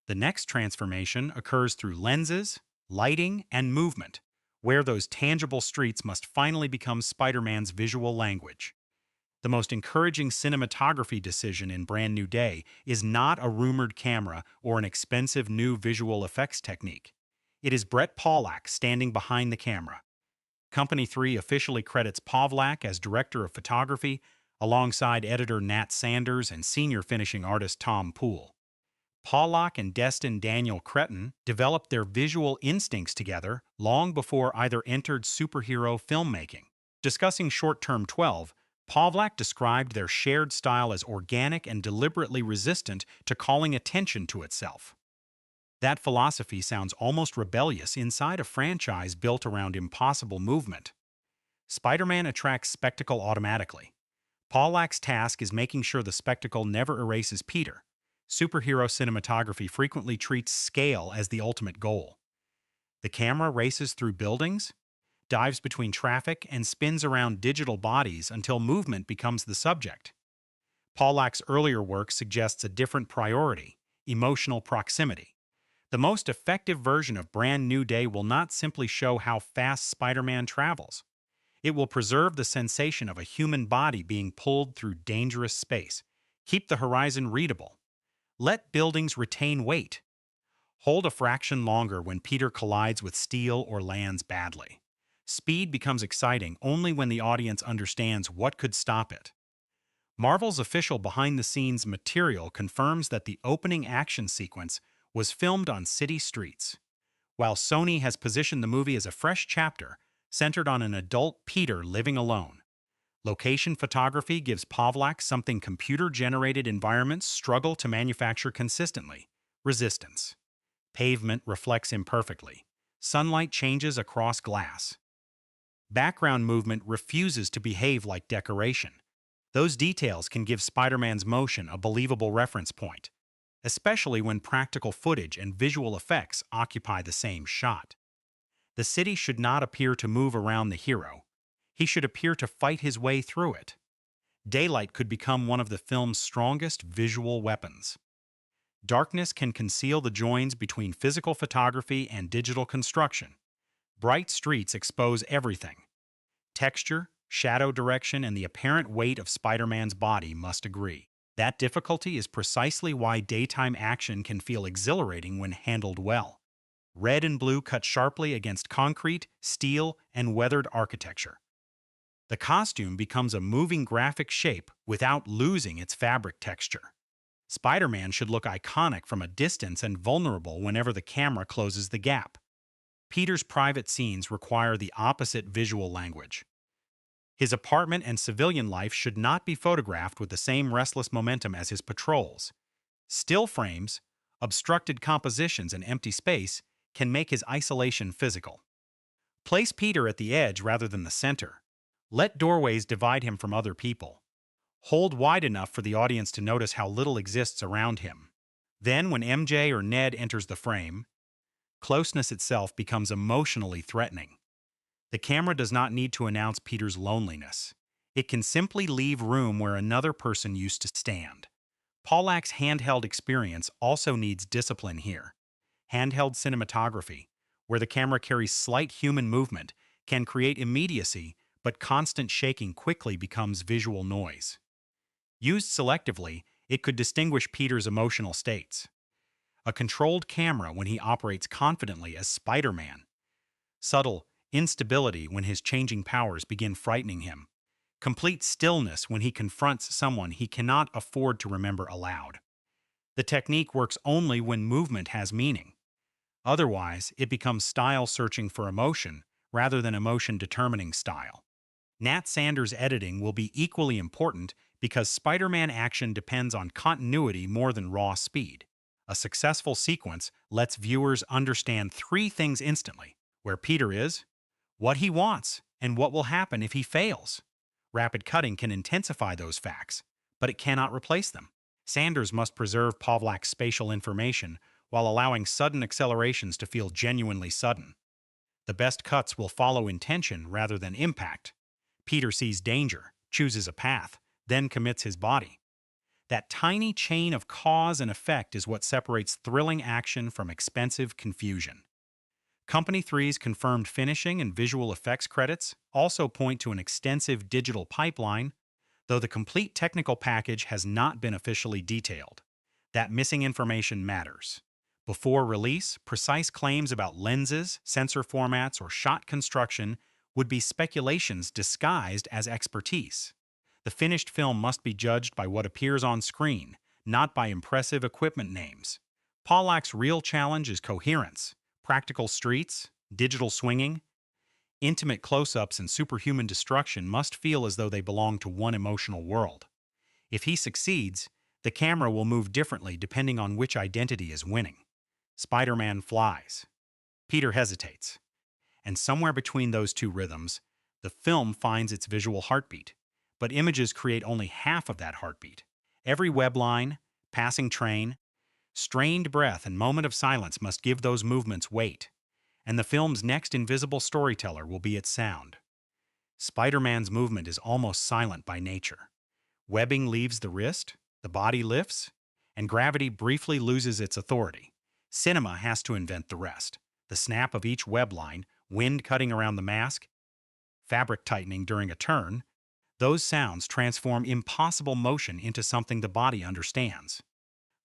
The next transformation occurs through lenses, lighting, and movement, where those tangible streets must finally become Spider-Man's visual language. The most encouraging cinematography decision in Brand New Day is not a rumored camera or an expensive new visual effects technique. It is Brett Pawlak standing behind the camera. Company 3 officially credits Pawlak as director of photography, alongside editor Nat Sanders and senior finishing artist Tom Poole. Pawlak and Destin Daniel Cretton developed their visual instincts together long before either entered superhero filmmaking. Discussing Short Term 12, Pawlak described their shared style as organic and deliberately resistant to calling attention to itself. That philosophy sounds almost rebellious inside a franchise built around impossible movement. Spider-Man attracts spectacle automatically. Pollack's task is making sure the spectacle never erases Peter. Superhero cinematography frequently treats scale as the ultimate goal. The camera races through buildings, dives between traffic, and spins around digital bodies until movement becomes the subject. Pollack's earlier work suggests a different priority: emotional proximity. The most effective version of Brand New Day will not simply show how fast Spider-Man travels. It will preserve the sensation of a human body being pulled through dangerous space. Keep the horizon readable. Let buildings retain weight. Hold a fraction longer when Peter collides with steel or lands badly. Speed becomes exciting only when the audience understands what could stop it. Marvel's official behind-the-scenes material confirms that the opening action sequence was filmed on city streets, while Sony has positioned the movie as a fresh chapter centered on an adult Peter living alone. Location photography gives Pollack something computer-generated environments struggle to manufacture consistently: resistance. Pavement reflects imperfectly. Sunlight changes across glass. Background movement refuses to behave like decoration. Those details can give Spider-Man's motion a believable reference point, especially when practical footage and visual effects occupy the same shot. The city should not appear to move around the hero. He should appear to fight his way through it. Daylight could become one of the film's strongest visual weapons. Darkness can conceal the joins between physical photography and digital construction. Bright streets expose everything. Texture, shadow direction, and the apparent weight of Spider-Man's body must agree. That difficulty is precisely why daytime action can feel exhilarating when handled well. Red and blue cut sharply against concrete, steel, and weathered architecture. The costume becomes a moving graphic shape without losing its fabric texture. Spider-Man should look iconic from a distance and vulnerable whenever the camera closes the gap. Peter's private scenes require the opposite visual language. His apartment and civilian life should not be photographed with the same restless momentum as his patrols. Still frames, obstructed compositions, and empty space can make his isolation physical. Place Peter at the edge rather than the center. Let doorways divide him from other people. Hold wide enough for the audience to notice how little exists around him. Then, when MJ or Ned enters the frame, closeness itself becomes emotionally threatening. The camera does not need to announce Peter's loneliness. It can simply leave room where another person used to stand. Pollack's handheld experience also needs discipline here. Handheld cinematography, where the camera carries slight human movement, can create immediacy, but constant shaking quickly becomes visual noise. Used selectively, it could distinguish Peter's emotional states. A controlled camera when he operates confidently as Spider-Man. Subtle instability when his changing powers begin frightening him. Complete stillness when he confronts someone he cannot afford to remember aloud. The technique works only when movement has meaning. Otherwise, it becomes style searching for emotion rather than emotion determining style. Nat Sanders' editing will be equally important because Spider-Man action depends on continuity more than raw speed. A successful sequence lets viewers understand three things instantly: where Peter is, what he wants, and what will happen if he fails. Rapid cutting can intensify those facts, but it cannot replace them. Sanders must preserve Pollack's spatial information while allowing sudden accelerations to feel genuinely sudden. The best cuts will follow intention rather than impact. Peter sees danger, chooses a path, then commits his body. That tiny chain of cause and effect is what separates thrilling action from expensive confusion. Company 3's confirmed finishing and visual effects credits also point to an extensive digital pipeline, though the complete technical package has not been officially detailed. That missing information matters. Before release, precise claims about lenses, sensor formats, or shot construction would be speculations disguised as expertise. The finished film must be judged by what appears on screen, not by impressive equipment names. Pollack's real challenge is coherence. Practical streets, digital swinging, intimate close-ups, and superhuman destruction must feel as though they belong to one emotional world. If he succeeds, the camera will move differently depending on which identity is winning. Spider-Man flies. Peter hesitates. And somewhere between those two rhythms, the film finds its visual heartbeat. But images create only half of that heartbeat. Every web line, passing train, strained breath, and moment of silence must give those movements weight. And the film's next invisible storyteller will be its sound. Spider-Man's movement is almost silent by nature. Webbing leaves the wrist, the body lifts, and gravity briefly loses its authority. Cinema has to invent the rest. The snap of each web line, wind cutting around the mask, fabric tightening during a turn, those sounds transform impossible motion into something the body understands.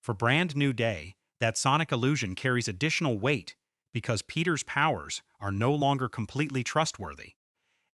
For Brand New Day, that sonic illusion carries additional weight because Peter's powers are no longer completely trustworthy.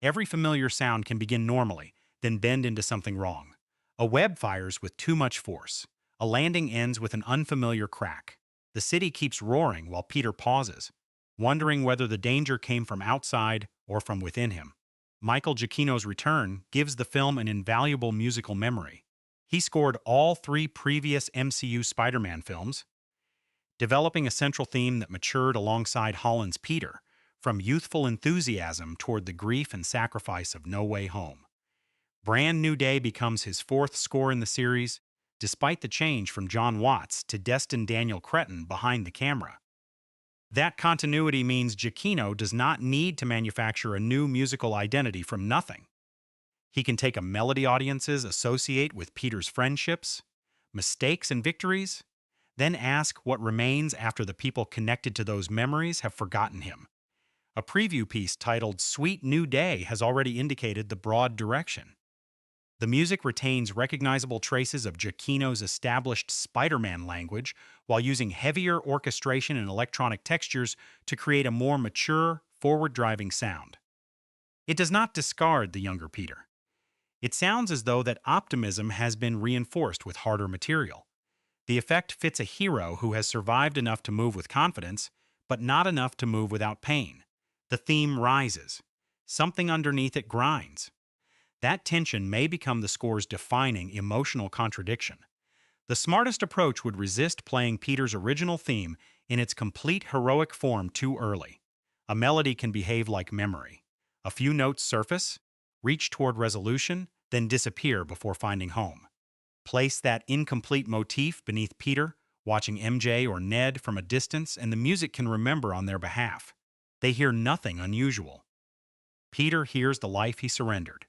Every familiar sound can begin normally, then bend into something wrong. A web fires with too much force. A landing ends with an unfamiliar crack. The city keeps roaring while Peter pauses, wondering whether the danger came from outside or from within him. Michael Giacchino's return gives the film an invaluable musical memory. He scored all 3 previous MCU Spider-Man films, developing a central theme that matured alongside Holland's Peter, from youthful enthusiasm toward the grief and sacrifice of No Way Home. Brand New Day becomes his 4th score in the series, despite the change from John Watts to Destin Daniel Cretton behind the camera. That continuity means Giacchino does not need to manufacture a new musical identity from nothing. He can take a melody audiences associate with Peter's friendships, mistakes, and victories, then ask what remains after the people connected to those memories have forgotten him. A preview piece titled Sweet New Day has already indicated the broad direction. The music retains recognizable traces of Giacchino's established Spider-Man language while using heavier orchestration and electronic textures to create a more mature, forward-driving sound. It does not discard the younger Peter. It sounds as though that optimism has been reinforced with harder material. The effect fits a hero who has survived enough to move with confidence, but not enough to move without pain. The theme rises. Something underneath it grinds. That tension may become the score's defining emotional contradiction. The smartest approach would resist playing Peter's original theme in its complete heroic form too early. A melody can behave like memory. A few notes surface, reach toward resolution, then disappear before finding home. Place that incomplete motif beneath Peter, watching MJ or Ned from a distance, and the music can remember on their behalf. They hear nothing unusual. Peter hears the life he surrendered.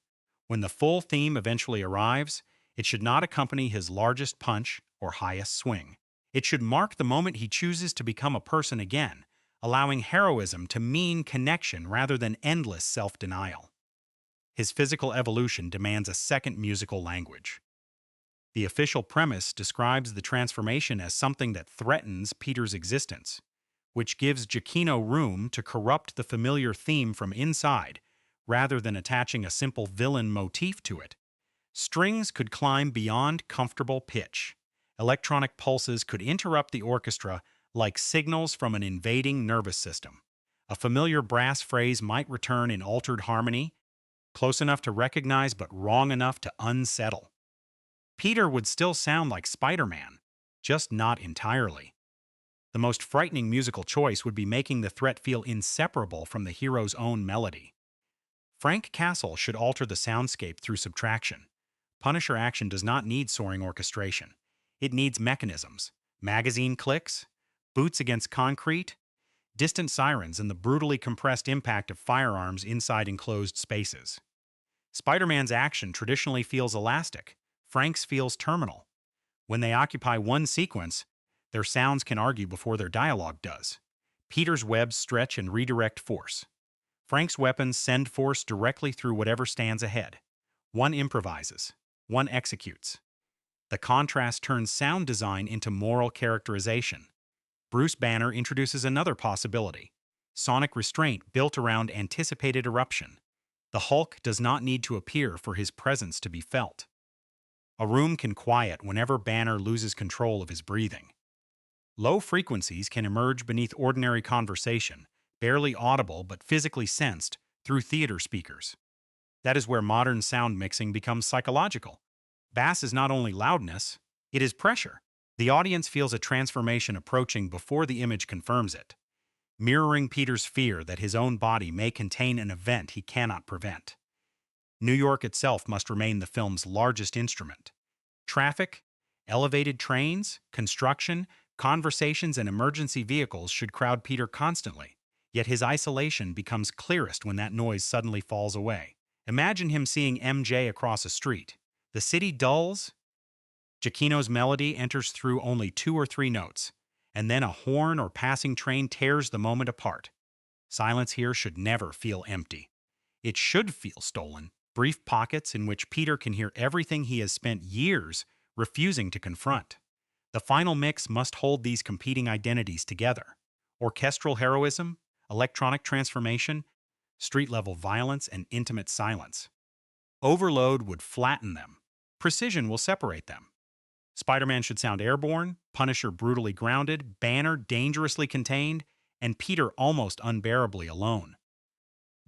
When the full theme eventually arrives, it should not accompany his largest punch or highest swing. It should mark the moment he chooses to become a person again, allowing heroism to mean connection rather than endless self-denial. His physical evolution demands a second musical language. The official premise describes the transformation as something that threatens Peter's existence, which gives Giacchino room to corrupt the familiar theme from inside, rather than attaching a simple villain motif to it. Strings could climb beyond comfortable pitch. Electronic pulses could interrupt the orchestra like signals from an invading nervous system. A familiar brass phrase might return in altered harmony, close enough to recognize but wrong enough to unsettle. Peter would still sound like Spider-Man, just not entirely. The most frightening musical choice would be making the threat feel inseparable from the hero's own melody. Frank Castle should alter the soundscape through subtraction. Punisher action does not need soaring orchestration. It needs mechanisms, magazine clicks, boots against concrete, distant sirens, and the brutally compressed impact of firearms inside enclosed spaces. Spider-Man's action traditionally feels elastic. Frank's feels terminal. When they occupy one sequence, their sounds can argue before their dialogue does. Peter's webs stretch and redirect force. Frank's weapons send force directly through whatever stands ahead. One improvises, one executes. The contrast turns sound design into moral characterization. Bruce Banner introduces another possibility: sonic restraint built around anticipated eruption. The Hulk does not need to appear for his presence to be felt. A room can quiet whenever Banner loses control of his breathing. Low frequencies can emerge beneath ordinary conversation, barely audible but physically sensed through theater speakers. That is where modern sound mixing becomes psychological. Bass is not only loudness, it is pressure. The audience feels a transformation approaching before the image confirms it, mirroring Peter's fear that his own body may contain an event he cannot prevent. New York itself must remain the film's largest instrument. Traffic, elevated trains, construction, conversations, and emergency vehicles should crowd Peter constantly, yet his isolation becomes clearest when that noise suddenly falls away. Imagine him seeing MJ across a street. The city dulls, Giacchino's melody enters through only 2 or 3 notes, and then a horn or passing train tears the moment apart. Silence here should never feel empty. It should feel stolen, brief pockets in which Peter can hear everything he has spent years refusing to confront. The final mix must hold these competing identities together: orchestral heroism, electronic transformation, street-level violence, and intimate silence. Overload would flatten them. Precision will separate them. Spider-Man should sound airborne, Punisher brutally grounded, Banner dangerously contained, and Peter almost unbearably alone.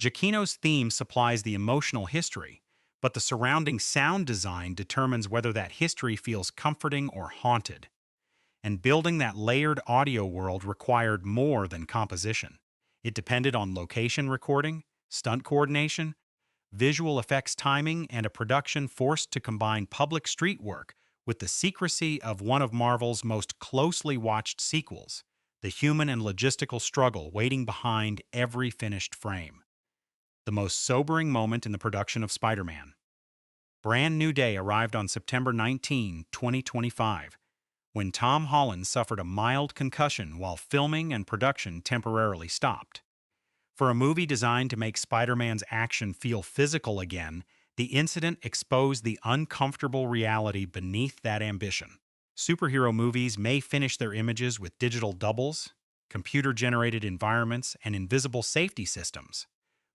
Giacchino's theme supplies the emotional history, but the surrounding sound design determines whether that history feels comforting or haunted. And building that layered audio world required more than composition. It depended on location recording, stunt coordination, visual effects timing, and a production forced to combine public street work with the secrecy of one of Marvel's most closely watched sequels, the human and logistical struggle waiting behind every finished frame. The most sobering moment in the production of Spider-Man. Brand New Day arrived on September 19, 2025, when Tom Holland suffered a mild concussion while filming and production temporarily stopped. For a movie designed to make Spider-Man's action feel physical again, the incident exposed the uncomfortable reality beneath that ambition. Superhero movies may finish their images with digital doubles, computer-generated environments, and invisible safety systems,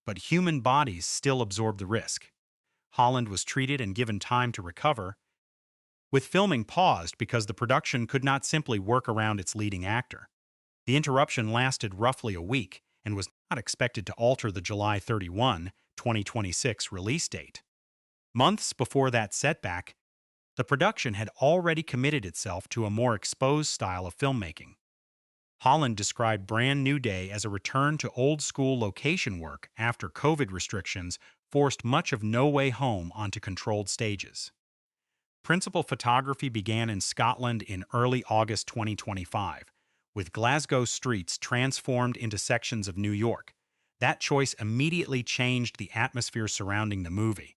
but human bodies still absorb the risk. Holland was treated and given time to recover, with filming paused because the production could not simply work around its leading actor. The interruption lasted roughly a week and was not expected to alter the July 31, 2026 release date. Months before that setback, the production had already committed itself to a more exposed style of filmmaking. Holland described Brand New Day as a return to old-school location work after COVID restrictions forced much of No Way Home onto controlled stages. Principal photography began in Scotland in early August 2025, with Glasgow streets transformed into sections of New York. That choice immediately changed the atmosphere surrounding the movie.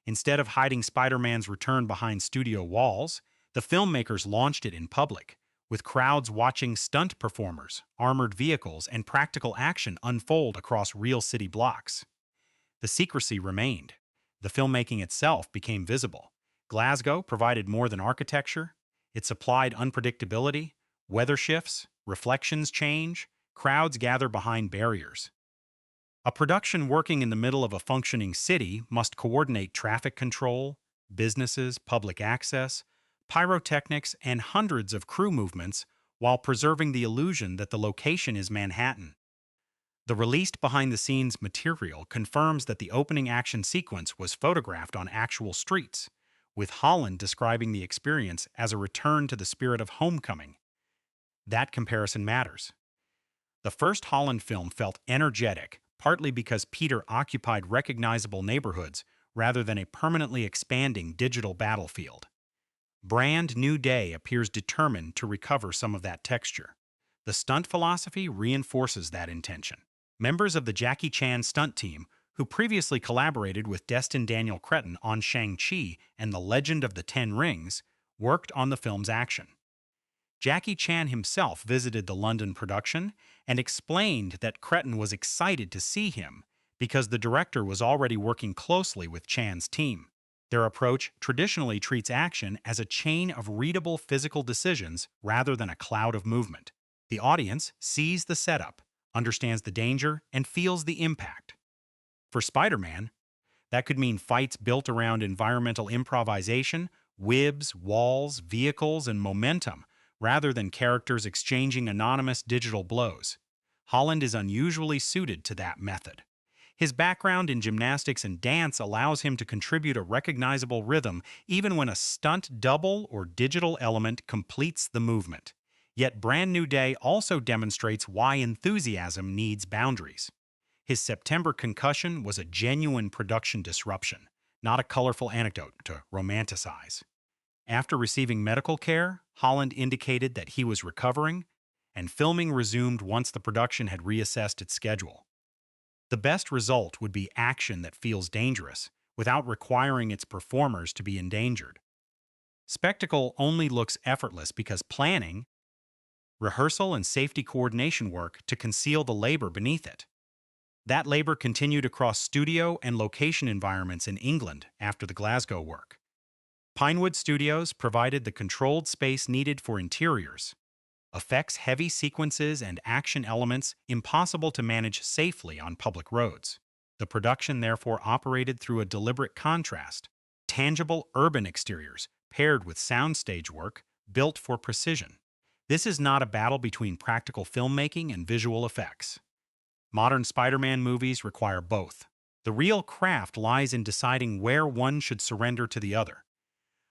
Instead of hiding Spider-Man's return behind studio walls, the filmmakers launched it in public, with crowds watching stunt performers, armored vehicles, and practical action unfold across real city blocks. The secrecy remained. The filmmaking itself became visible. Glasgow provided more than architecture. It supplied unpredictability, weather shifts, reflections change, crowds gather behind barriers. A production working in the middle of a functioning city must coordinate traffic control, businesses, public access, pyrotechnics, and hundreds of crew movements while preserving the illusion that the location is Manhattan. The released behind-the-scenes material confirms that the opening action sequence was photographed on actual streets, with Holland describing the experience as a return to the spirit of homecoming. That comparison matters. The first Holland film felt energetic, partly because Peter occupied recognizable neighborhoods rather than a permanently expanding digital battlefield. Brand New Day appears determined to recover some of that texture. The stunt philosophy reinforces that intention. Members of the Jackie Chan stunt team, who previously collaborated with Destin Daniel Cretton on Shang-Chi and the Legend of the Ten Rings, worked on the film's action. Jackie Chan himself visited the London production and explained that Cretton was excited to see him because the director was already working closely with Chan's team. Their approach traditionally treats action as a chain of readable physical decisions rather than a cloud of movement. The audience sees the setup, understands the danger, and feels the impact. For Spider-Man, that could mean fights built around environmental improvisation, webs, walls, vehicles, and momentum, rather than characters exchanging anonymous digital blows. Holland is unusually suited to that method. His background in gymnastics and dance allows him to contribute a recognizable rhythm even when a stunt double or digital element completes the movement. Yet Brand New Day also demonstrates why enthusiasm needs boundaries. His September concussion was a genuine production disruption, not a colorful anecdote to romanticize. After receiving medical care, Holland indicated that he was recovering, and filming resumed once the production had reassessed its schedule. The best result would be action that feels dangerous, without requiring its performers to be endangered. Spectacle only looks effortless because planning, rehearsal, and safety coordination work to conceal the labor beneath it. That labor continued across studio and location environments in England after the Glasgow work. Pinewood Studios provided the controlled space needed for interiors, effects-heavy sequences, and action elements impossible to manage safely on public roads. The production therefore operated through a deliberate contrast, tangible urban exteriors paired with soundstage work built for precision. This is not a battle between practical filmmaking and visual effects. Modern Spider-Man movies require both. The real craft lies in deciding where one should surrender to the other.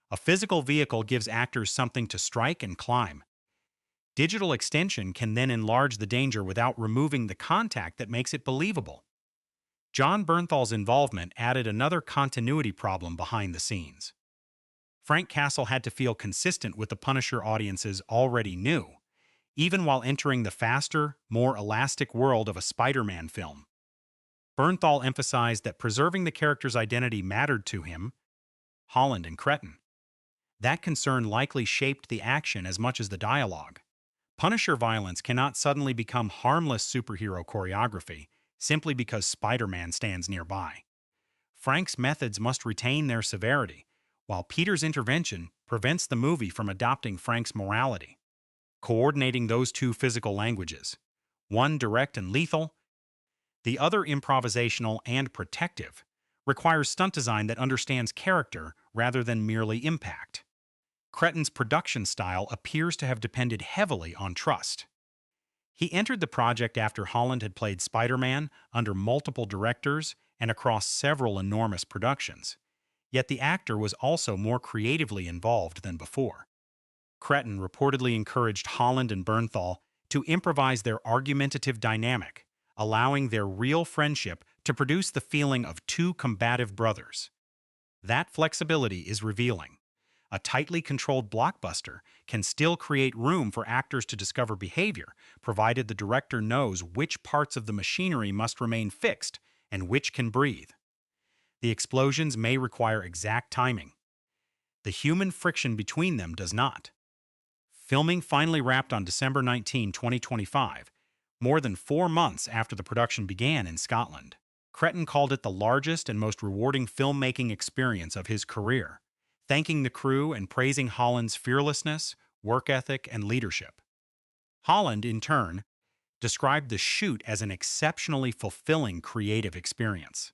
A physical vehicle gives actors something to strike and climb. Digital extension can then enlarge the danger without removing the contact that makes it believable. John Bernthal's involvement added another continuity problem behind the scenes. Frank Castle had to feel consistent with the Punisher audiences already knew, even while entering the faster, more elastic world of a Spider-Man film. Bernthal emphasized that preserving the character's identity mattered to him, Holland and Cretton. That concern likely shaped the action as much as the dialogue. Punisher violence cannot suddenly become harmless superhero choreography simply because Spider-Man stands nearby. Frank's methods must retain their severity, while Peter's intervention prevents the movie from adopting Frank's morality. Coordinating those two physical languages, one direct and lethal, the other improvisational and protective, requires stunt design that understands character rather than merely impact. Cretton's production style appears to have depended heavily on trust. He entered the project after Holland had played Spider-Man under multiple directors and across several enormous productions. Yet the actor was also more creatively involved than before. Cretton reportedly encouraged Holland and Bernthal to improvise their argumentative dynamic, allowing their real friendship to produce the feeling of two combative brothers. That flexibility is revealing. A tightly controlled blockbuster can still create room for actors to discover behavior, provided the director knows which parts of the machinery must remain fixed and which can breathe. The explosions may require exact timing. The human friction between them does not. Filming finally wrapped on December 19, 2025, more than 4 months after the production began in Scotland. Cretton called it the largest and most rewarding filmmaking experience of his career, thanking the crew and praising Holland's fearlessness, work ethic, and leadership. Holland, in turn, described the shoot as an exceptionally fulfilling creative experience.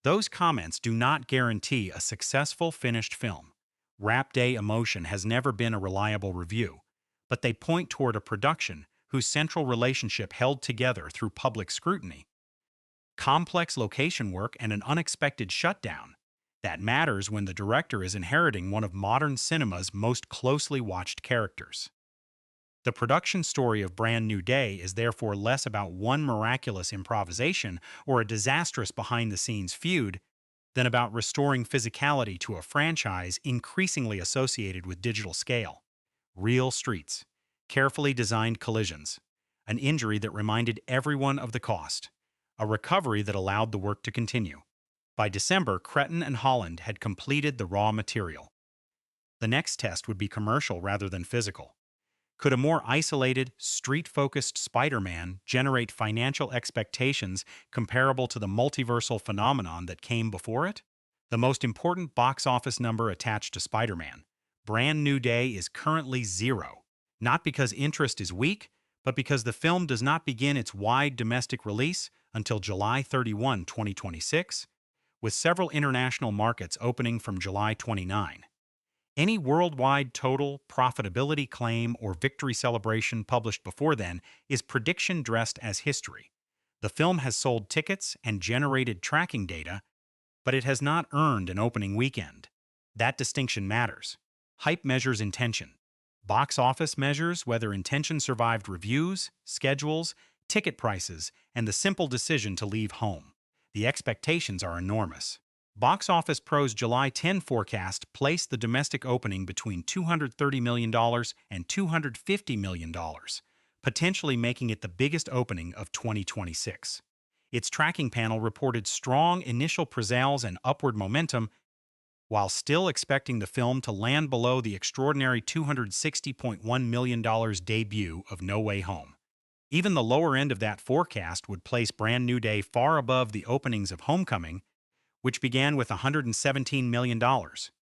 Those comments do not guarantee a successful finished film. Wrap Day emotion has never been a reliable review, but they point toward a production whose central relationship held together through public scrutiny. Complex location work and an unexpected shutdown. That matters when the director is inheriting one of modern cinema's most closely watched characters. The production story of Brand New Day is therefore less about one miraculous improvisation or a disastrous behind-the-scenes feud than about restoring physicality to a franchise increasingly associated with digital scale. Real streets, carefully designed collisions, an injury that reminded everyone of the cost, a recovery that allowed the work to continue. By December, Cretton and Holland had completed the raw material. The next test would be commercial rather than physical. Could a more isolated, street-focused Spider-Man generate financial expectations comparable to the multiversal phenomenon that came before it? The most important box office number attached to Spider-Man, Brand New Day, is currently 0. Not because interest is weak, but because the film does not begin its wide domestic release until July 31, 2026, with several international markets opening from July 29. Any worldwide total, profitability claim, or victory celebration published before then is prediction dressed as history. The film has sold tickets and generated tracking data, but it has not earned an opening weekend. That distinction matters. Hype measures intention. Box office measures whether intention survived reviews, schedules, ticket prices, and the simple decision to leave home. The expectations are enormous. Box Office Pro's July 10 forecast placed the domestic opening between $230 million and $250 million, potentially making it the biggest opening of 2026. Its tracking panel reported strong initial pre-sales and upward momentum, while still expecting the film to land below the extraordinary $260.1 million debut of No Way Home. Even the lower end of that forecast would place Brand New Day far above the openings of Homecoming, which began with $117 million,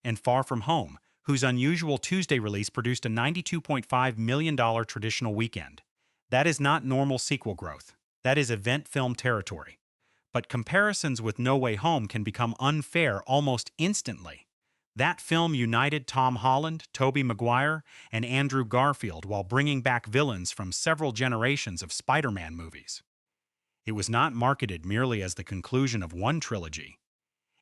and Far From Home, whose unusual Tuesday release produced a $92.5 million traditional weekend. That is not normal sequel growth. That is event film territory. But comparisons with No Way Home can become unfair almost instantly. That film united Tom Holland, Tobey Maguire, and Andrew Garfield while bringing back villains from several generations of Spider-Man movies. It was not marketed merely as the conclusion of one trilogy.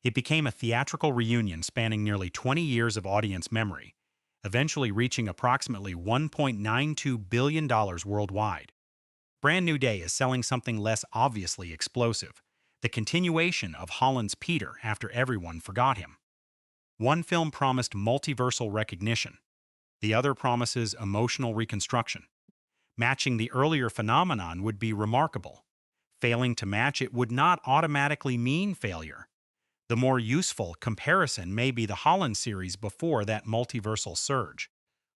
It became a theatrical reunion spanning nearly 20 years of audience memory, eventually reaching approximately $1.92 billion worldwide. Brand New Day is selling something less obviously explosive, the continuation of Holland's Peter after everyone forgot him. One film promised multiversal recognition. The other promises emotional reconstruction. Matching the earlier phenomenon would be remarkable. Failing to match it would not automatically mean failure. The more useful comparison may be the Holland series before that multiversal surge.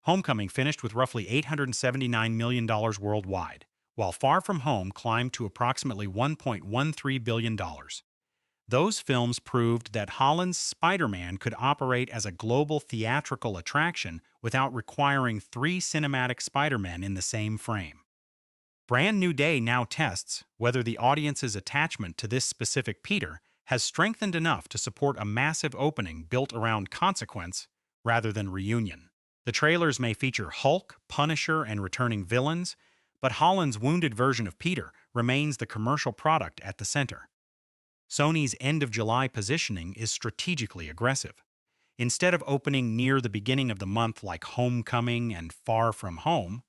Homecoming finished with roughly $879 million worldwide, while Far From Home climbed to approximately $1.13 billion. Those films proved that Holland's Spider-Man could operate as a global theatrical attraction without requiring 3 cinematic Spider-Men in the same frame. Brand New Day now tests whether the audience's attachment to this specific Peter has strengthened enough to support a massive opening built around consequence rather than reunion. The trailers may feature Hulk, Punisher, and returning villains, but Holland's wounded version of Peter remains the commercial product at the center. Sony's end-of-July positioning is strategically aggressive. Instead of opening near the beginning of the month like Homecoming and Far From Home,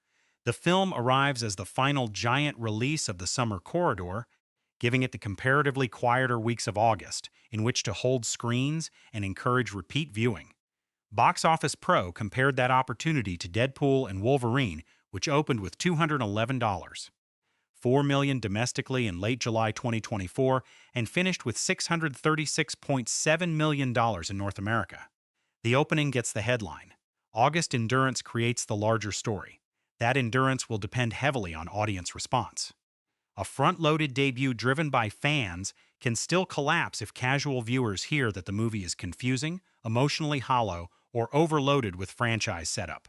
the film arrives as the final giant release of the summer corridor, giving it the comparatively quieter weeks of August in which to hold screens and encourage repeat viewing. Box Office Pro compared that opportunity to Deadpool and Wolverine, which opened with $211. $4 million domestically in late July 2024 and finished with $636.7 million in North America. The opening gets the headline. August endurance creates the larger story. That endurance will depend heavily on audience response. A front-loaded debut driven by fans can still collapse if casual viewers hear that the movie is confusing, emotionally hollow, or overloaded with franchise setup.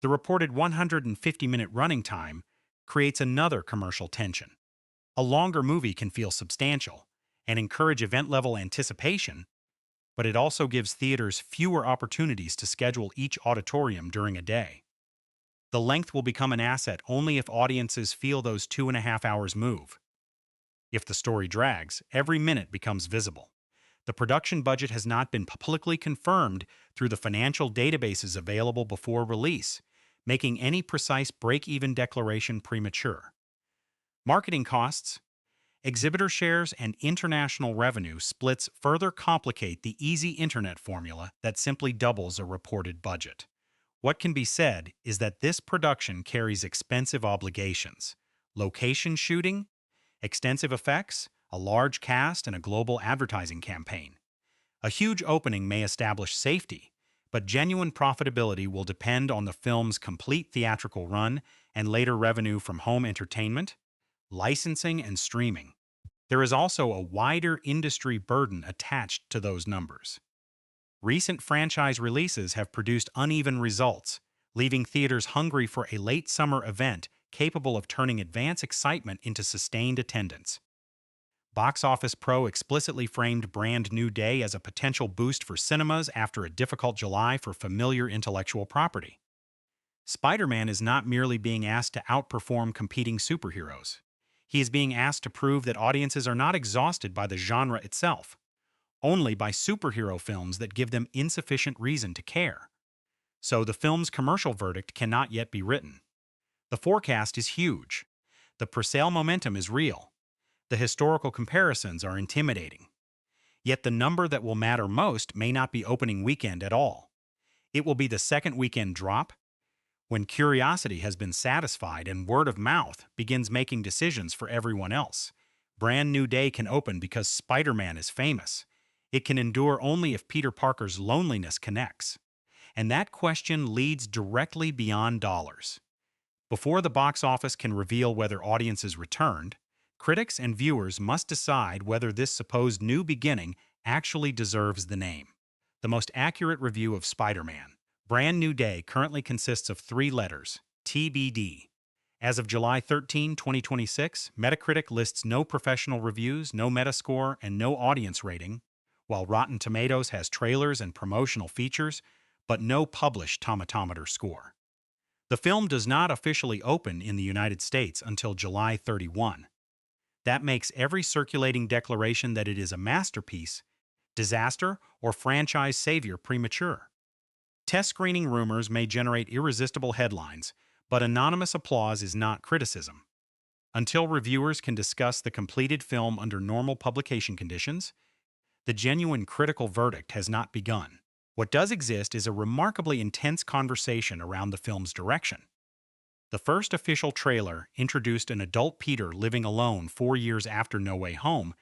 The reported 150-minute running time creates another commercial tension. A longer movie can feel substantial and encourage event-level anticipation, but it also gives theaters fewer opportunities to schedule each auditorium during a day. The length will become an asset only if audiences feel those 2.5 hours move. If the story drags, every minute becomes visible. The production budget has not been publicly confirmed through the financial databases available before release, making any precise break-even declaration premature. Marketing costs, exhibitor shares, and international revenue splits further complicate the easy internet formula that simply doubles a reported budget. What can be said is that this production carries expensive obligations: location shooting, extensive effects, a large cast, and a global advertising campaign. A huge opening may establish safety, but genuine profitability will depend on the film's complete theatrical run and later revenue from home entertainment, licensing, and streaming. There is also a wider industry burden attached to those numbers. Recent franchise releases have produced uneven results, leaving theaters hungry for a late summer event capable of turning advance excitement into sustained attendance. Box Office Pro explicitly framed Brand New Day as a potential boost for cinemas after a difficult July for familiar intellectual property. Spider-Man is not merely being asked to outperform competing superheroes. He is being asked to prove that audiences are not exhausted by the genre itself, only by superhero films that give them insufficient reason to care. So the film's commercial verdict cannot yet be written. The forecast is huge. The presale momentum is real. The historical comparisons are intimidating. Yet the number that will matter most may not be opening weekend at all. It will be the second weekend drop, when curiosity has been satisfied and word of mouth begins making decisions for everyone else. Brand New Day can open because Spider-Man is famous. It can endure only if Peter Parker's loneliness connects. And that question leads directly beyond dollars. Before the box office can reveal whether audiences returned, critics and viewers must decide whether this supposed new beginning actually deserves the name. The most accurate review of Spider-Man, Brand New Day, currently consists of 3 letters, TBD. As of July 13, 2026, Metacritic lists no professional reviews, no Metascore, and no audience rating, while Rotten Tomatoes has trailers and promotional features, but no published tomatometer score. The film does not officially open in the United States until July 31. That makes every circulating declaration that it is a masterpiece, disaster, or franchise savior premature. Test screening rumors may generate irresistible headlines, but anonymous applause is not criticism. Until reviewers can discuss the completed film under normal publication conditions, the genuine critical verdict has not begun. What does exist is a remarkably intense conversation around the film's direction. The first official trailer introduced an adult Peter living alone 4 years after No Way Home,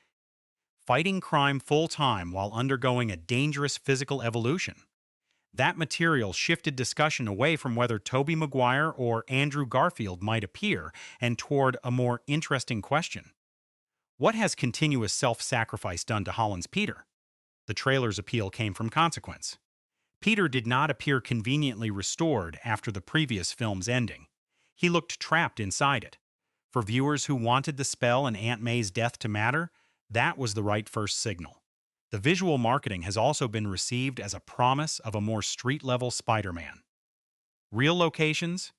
fighting crime full-time while undergoing a dangerous physical evolution. That material shifted discussion away from whether Tobey Maguire or Andrew Garfield might appear and toward a more interesting question. What has continuous self-sacrifice done to Holland's Peter? The trailer's appeal came from consequence. Peter did not appear conveniently restored after the previous film's ending. He looked trapped inside it. For viewers who wanted the spell and Aunt May's death to matter, that was the right first signal. The visual marketing has also been received as a promise of a more street-level Spider-Man. Real locations,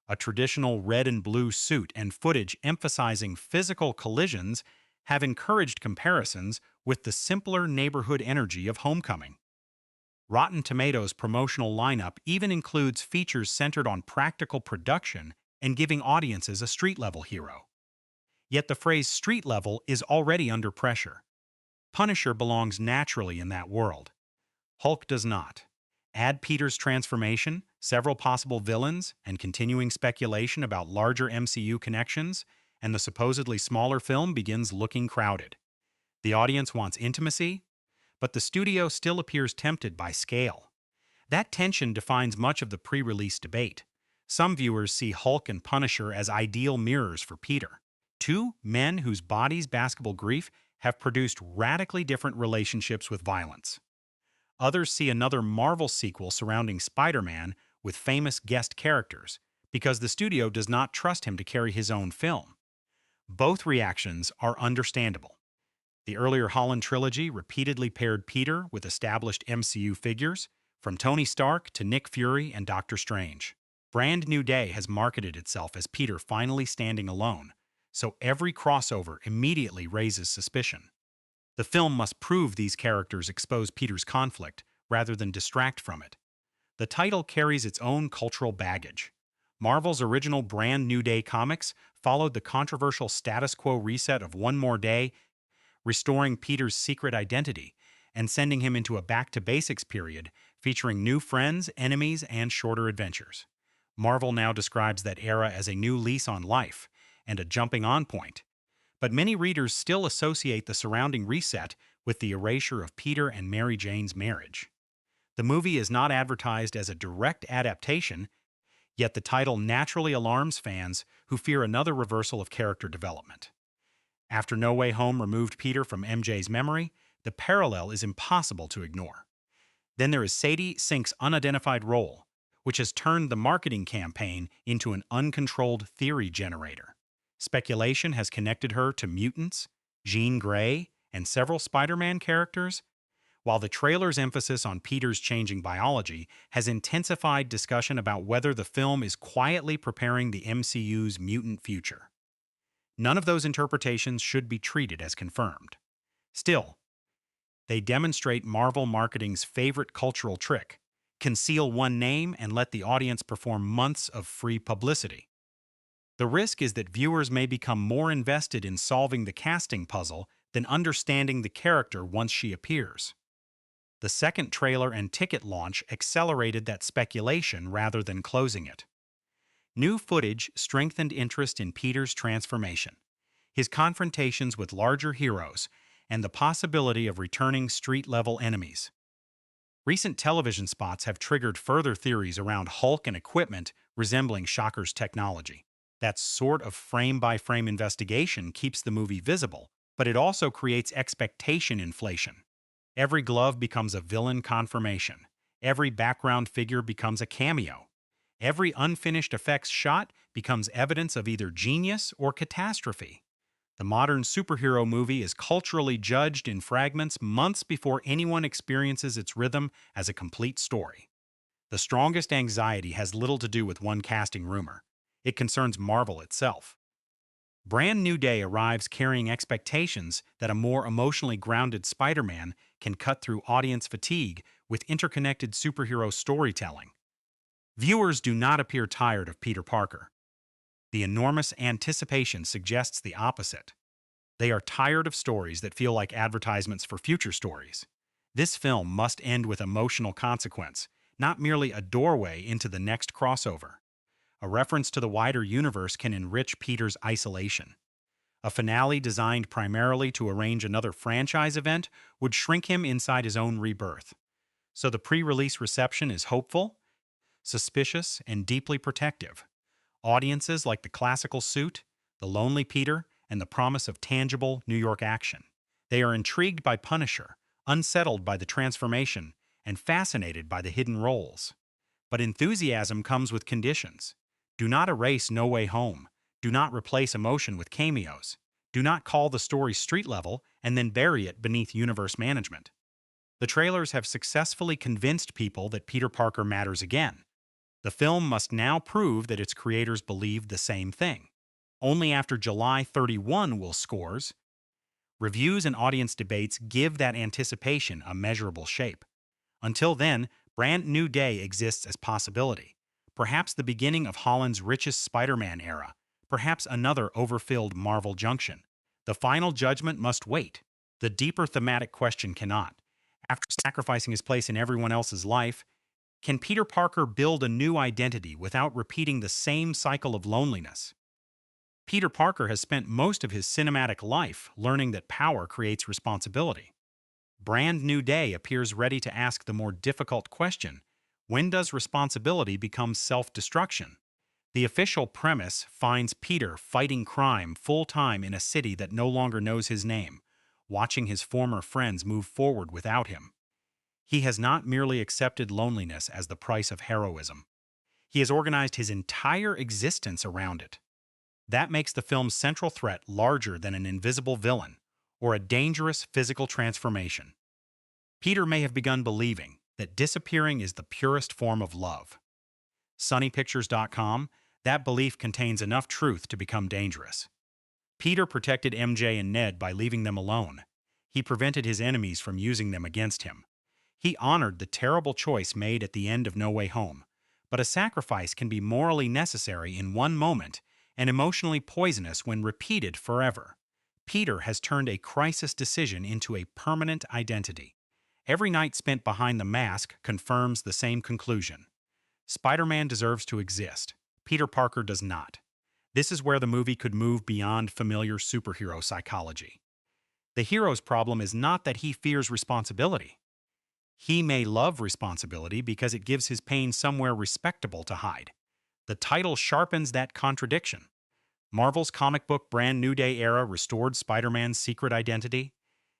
a traditional red and blue suit, and footage emphasizing physical collisions have encouraged comparisons with the simpler neighborhood energy of Homecoming. Rotten Tomatoes' promotional lineup even includes features centered on practical production and giving audiences a street-level hero. Yet the phrase street level is already under pressure. Punisher belongs naturally in that world. Hulk does not. Add Peter's transformation, several possible villains, and continuing speculation about larger MCU connections, and the supposedly smaller film begins looking crowded. The audience wants intimacy, but the studio still appears tempted by scale. That tension defines much of the pre-release debate. Some viewers see Hulk and Punisher as ideal mirrors for Peter, 2 men whose bodies' basketball grief have produced radically different relationships with violence. Others see another Marvel sequel surrounding Spider-Man with famous guest characters, because the studio does not trust him to carry his own film. Both reactions are understandable. The earlier Holland trilogy repeatedly paired Peter with established MCU figures, from Tony Stark to Nick Fury and Doctor Strange. Brand New Day has marketed itself as Peter finally standing alone, so every crossover immediately raises suspicion. The film must prove these characters expose Peter's conflict rather than distract from it. The title carries its own cultural baggage. Marvel's original Brand New Day comics followed the controversial status quo reset of One More Day, restoring Peter's secret identity and sending him into a back-to-basics period featuring new friends, enemies, and shorter adventures. Marvel now describes that era as a new lease on life and a jumping-on point, but many readers still associate the surrounding reset with the erasure of Peter and Mary Jane's marriage. The movie is not advertised as a direct adaptation, yet the title naturally alarms fans who fear another reversal of character development. After No Way Home removed Peter from MJ's memory, the parallel is impossible to ignore. Then there is Sadie Sink's unidentified role, which has turned the marketing campaign into an uncontrolled theory generator. Speculation has connected her to mutants, Jean Grey, and several Spider-Man characters, while the trailer's emphasis on Peter's changing biology has intensified discussion about whether the film is quietly preparing the MCU's mutant future. None of those interpretations should be treated as confirmed. Still, they demonstrate Marvel marketing's favorite cultural trick: conceal one name and let the audience perform months of free publicity. The risk is that viewers may become more invested in solving the casting puzzle than understanding the character once she appears. The second trailer and ticket launch accelerated that speculation rather than closing it. New footage strengthened interest in Peter's transformation, his confrontations with larger heroes, and the possibility of returning street-level enemies. Recent television spots have triggered further theories around Hulk and equipment resembling Shocker's technology. That sort of frame-by-frame investigation keeps the movie visible, but it also creates expectation inflation. Every glove becomes a villain confirmation. Every background figure becomes a cameo. Every unfinished effects shot becomes evidence of either genius or catastrophe. The modern superhero movie is culturally judged in fragments months before anyone experiences its rhythm as a complete story. The strongest anxiety has little to do with one casting rumor. It concerns Marvel itself. Brand New Day arrives carrying expectations that a more emotionally grounded Spider-Man can cut through audience fatigue with interconnected superhero storytelling. Viewers do not appear tired of Peter Parker. The enormous anticipation suggests the opposite. They are tired of stories that feel like advertisements for future stories. This film must end with emotional consequence, not merely a doorway into the next crossover. A reference to the wider universe can enrich Peter's isolation. A finale designed primarily to arrange another franchise event would shrink him inside his own rebirth. So the pre-release reception is hopeful, suspicious, and deeply protective. Audiences like the classical suit, the lonely Peter, and the promise of tangible New York action. They are intrigued by Punisher, unsettled by the transformation, and fascinated by the hidden roles. But enthusiasm comes with conditions. Do not erase No Way Home. Do not replace emotion with cameos. Do not call the story street level and then bury it beneath universe management. The trailers have successfully convinced people that Peter Parker matters again. The film must now prove that its creators believe the same thing. Only after July 31 will scores, reviews, and audience debates give that anticipation a measurable shape. Until then, Brand New Day exists as possibility. Perhaps the beginning of Holland's richest Spider-Man era. Perhaps another overfilled Marvel junction. The final judgment must wait. The deeper thematic question cannot. After sacrificing his place in everyone else's life, can Peter Parker build a new identity without repeating the same cycle of loneliness? Peter Parker has spent most of his cinematic life learning that power creates responsibility. Brand New Day appears ready to ask the more difficult question: when does responsibility become self-destruction? The official premise finds Peter fighting crime full-time in a city that no longer knows his name, watching his former friends move forward without him. He has not merely accepted loneliness as the price of heroism. He has organized his entire existence around it. That makes the film's central threat larger than an invisible villain or a dangerous physical transformation. Peter may have begun believing that disappearing is the purest form of love. SunnyPictures.com, that belief contains enough truth to become dangerous. Peter protected MJ and Ned by leaving them alone. He prevented his enemies from using them against him. He honored the terrible choice made at the end of No Way Home. But a sacrifice can be morally necessary in one moment and emotionally poisonous when repeated forever. Peter has turned a crisis decision into a permanent identity. Every night spent behind the mask confirms the same conclusion. Spider-Man deserves to exist. Peter Parker does not. This is where the movie could move beyond familiar superhero psychology. The hero's problem is not that he fears responsibility. He may love responsibility because it gives his pain somewhere respectable to hide. The title sharpens that contradiction. Marvel's comic book Brand New Day era restored Spider-Man's secret identity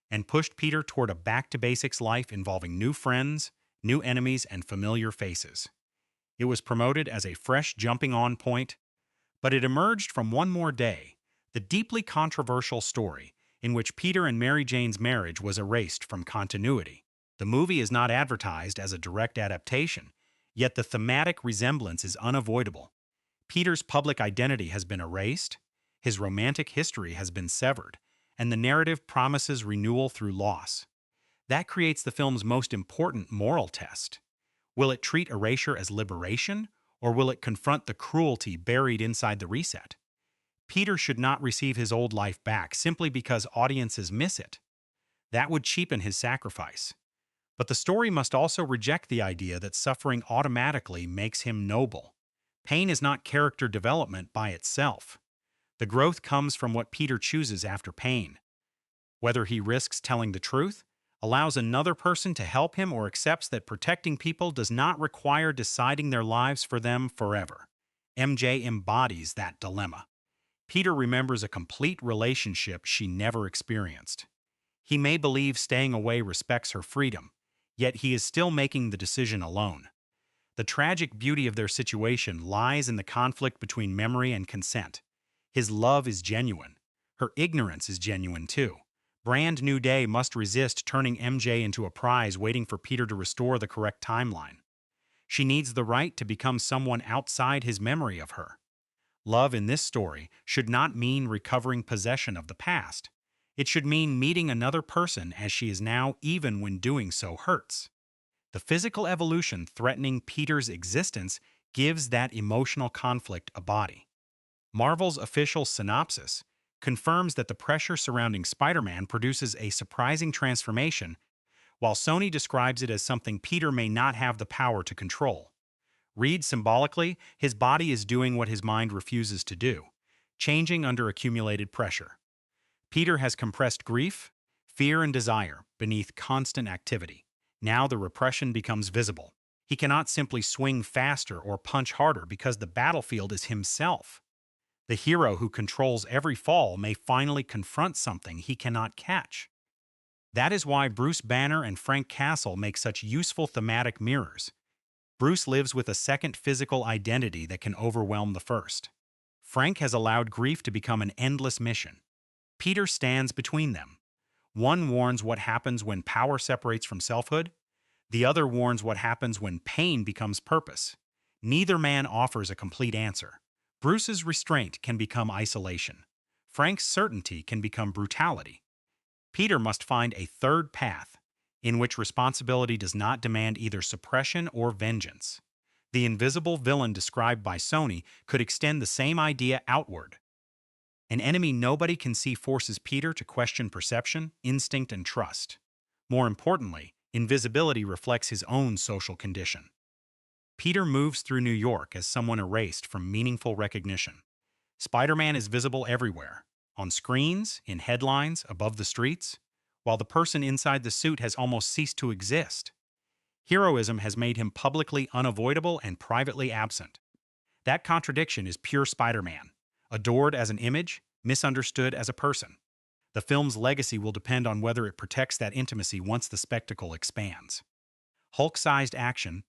and pushed Peter toward a back-to-basics life involving new friends, new enemies, and familiar faces. It was promoted as a fresh jumping-on point, but it emerged from One More Day, the deeply controversial story in which Peter and Mary Jane's marriage was erased from continuity. The movie is not advertised as a direct adaptation, yet the thematic resemblance is unavoidable. Peter's public identity has been erased. His romantic history has been severed, and the narrative promises renewal through loss. That creates the film's most important moral test. Will it treat erasure as liberation, or will it confront the cruelty buried inside the reset? Peter should not receive his old life back simply because audiences miss it. That would cheapen his sacrifice. But the story must also reject the idea that suffering automatically makes him noble. Pain is not character development by itself. The growth comes from what Peter chooses after pain. Whether he risks telling the truth, allows another person to help him, or accepts that protecting people does not require deciding their lives for them forever. MJ embodies that dilemma. Peter remembers a complete relationship she never experienced. He may believe staying away respects her freedom, yet he is still making the decision alone. The tragic beauty of their situation lies in the conflict between memory and consent. His love is genuine. Her ignorance is genuine too. Brand New Day must resist turning MJ into a prize waiting for Peter to restore the correct timeline. She needs the right to become someone outside his memory of her. Love in this story should not mean recovering possession of the past. It should mean meeting another person as she is now, even when doing so hurts. The physical evolution threatening Peter's existence gives that emotional conflict a body. Marvel's official synopsis confirms that the pressure surrounding Spider-Man produces a surprising transformation, while Sony describes it as something Peter may not have the power to control. Read symbolically, his body is doing what his mind refuses to do, changing under accumulated pressure. Peter has compressed grief, fear, and desire beneath constant activity. Now the repression becomes visible. He cannot simply swing faster or punch harder because the battlefield is himself. The hero who controls every fall may finally confront something he cannot catch. That is why Bruce Banner and Frank Castle make such useful thematic mirrors. Bruce lives with a second physical identity that can overwhelm the first. Frank has allowed grief to become an endless mission. Peter stands between them. One warns what happens when power separates from selfhood. The other warns what happens when pain becomes purpose. Neither man offers a complete answer. Bruce's restraint can become isolation. Frank's certainty can become brutality. Peter must find a third path, in which responsibility does not demand either suppression or vengeance. The invisible villain described by Sony could extend the same idea outward. An enemy nobody can see forces Peter to question perception, instinct, and trust. More importantly, invisibility reflects his own social condition. Peter moves through New York as someone erased from meaningful recognition. Spider-Man is visible everywhere, on screens, in headlines, above the streets, while the person inside the suit has almost ceased to exist. Heroism has made him publicly unavoidable and privately absent. That contradiction is pure Spider-Man, adored as an image, misunderstood as a person. The film's legacy will depend on whether it protects that intimacy once the spectacle expands. Hulk-sized action,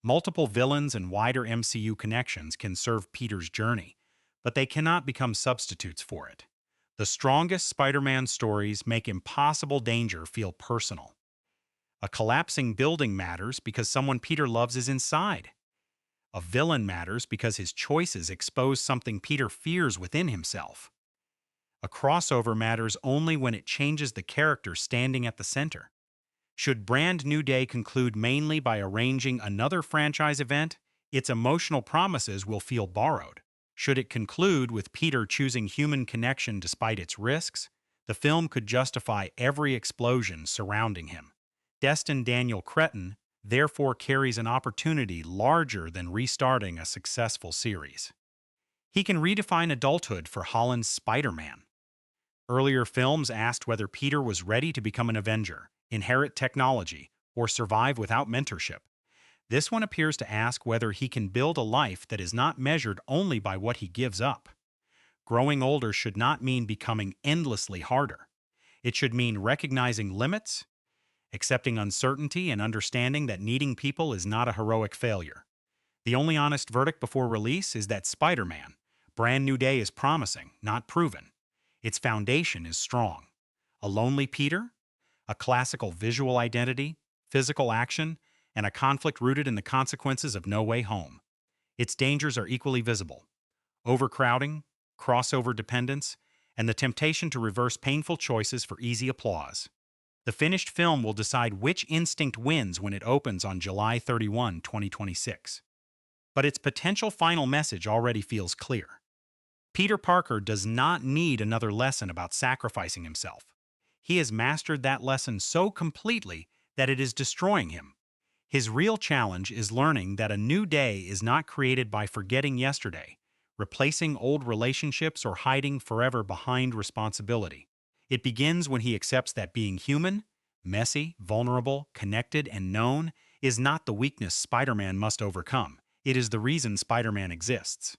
multiple villains, and wider MCU connections can serve Peter's journey, but they cannot become substitutes for it. The strongest Spider-Man stories make impossible danger feel personal. A collapsing building matters because someone Peter loves is inside. A villain matters because his choices expose something Peter fears within himself. A crossover matters only when it changes the character standing at the center. Should Brand New Day conclude mainly by arranging another franchise event, its emotional promises will feel borrowed. Should it conclude with Peter choosing human connection despite its risks, the film could justify every explosion surrounding him. Destin Daniel Cretton therefore carries an opportunity larger than restarting a successful series. He can redefine adulthood for Holland's Spider-Man. Earlier films asked whether Peter was ready to become an Avenger, inherit technology, or survive without mentorship. This one appears to ask whether he can build a life that is not measured only by what he gives up. Growing older should not mean becoming endlessly harder. It should mean recognizing limits, accepting uncertainty, and understanding that needing people is not a heroic failure. The only honest verdict before release is that Spider-Man, Brand New Day, is promising, not proven. Its foundation is strong. A lonely Peter, a classical visual identity, physical action, and a conflict rooted in the consequences of No Way Home. Its dangers are equally visible: overcrowding, crossover dependence, and the temptation to reverse painful choices for easy applause. The finished film will decide which instinct wins when it opens on July 31, 2026. But its potential final message already feels clear. Peter Parker does not need another lesson about sacrificing himself. He has mastered that lesson so completely that it is destroying him. His real challenge is learning that a new day is not created by forgetting yesterday, replacing old relationships, or hiding forever behind responsibility. It begins when he accepts that being human, messy, vulnerable, connected, and known is not the weakness Spider-Man must overcome. It is the reason Spider-Man exists.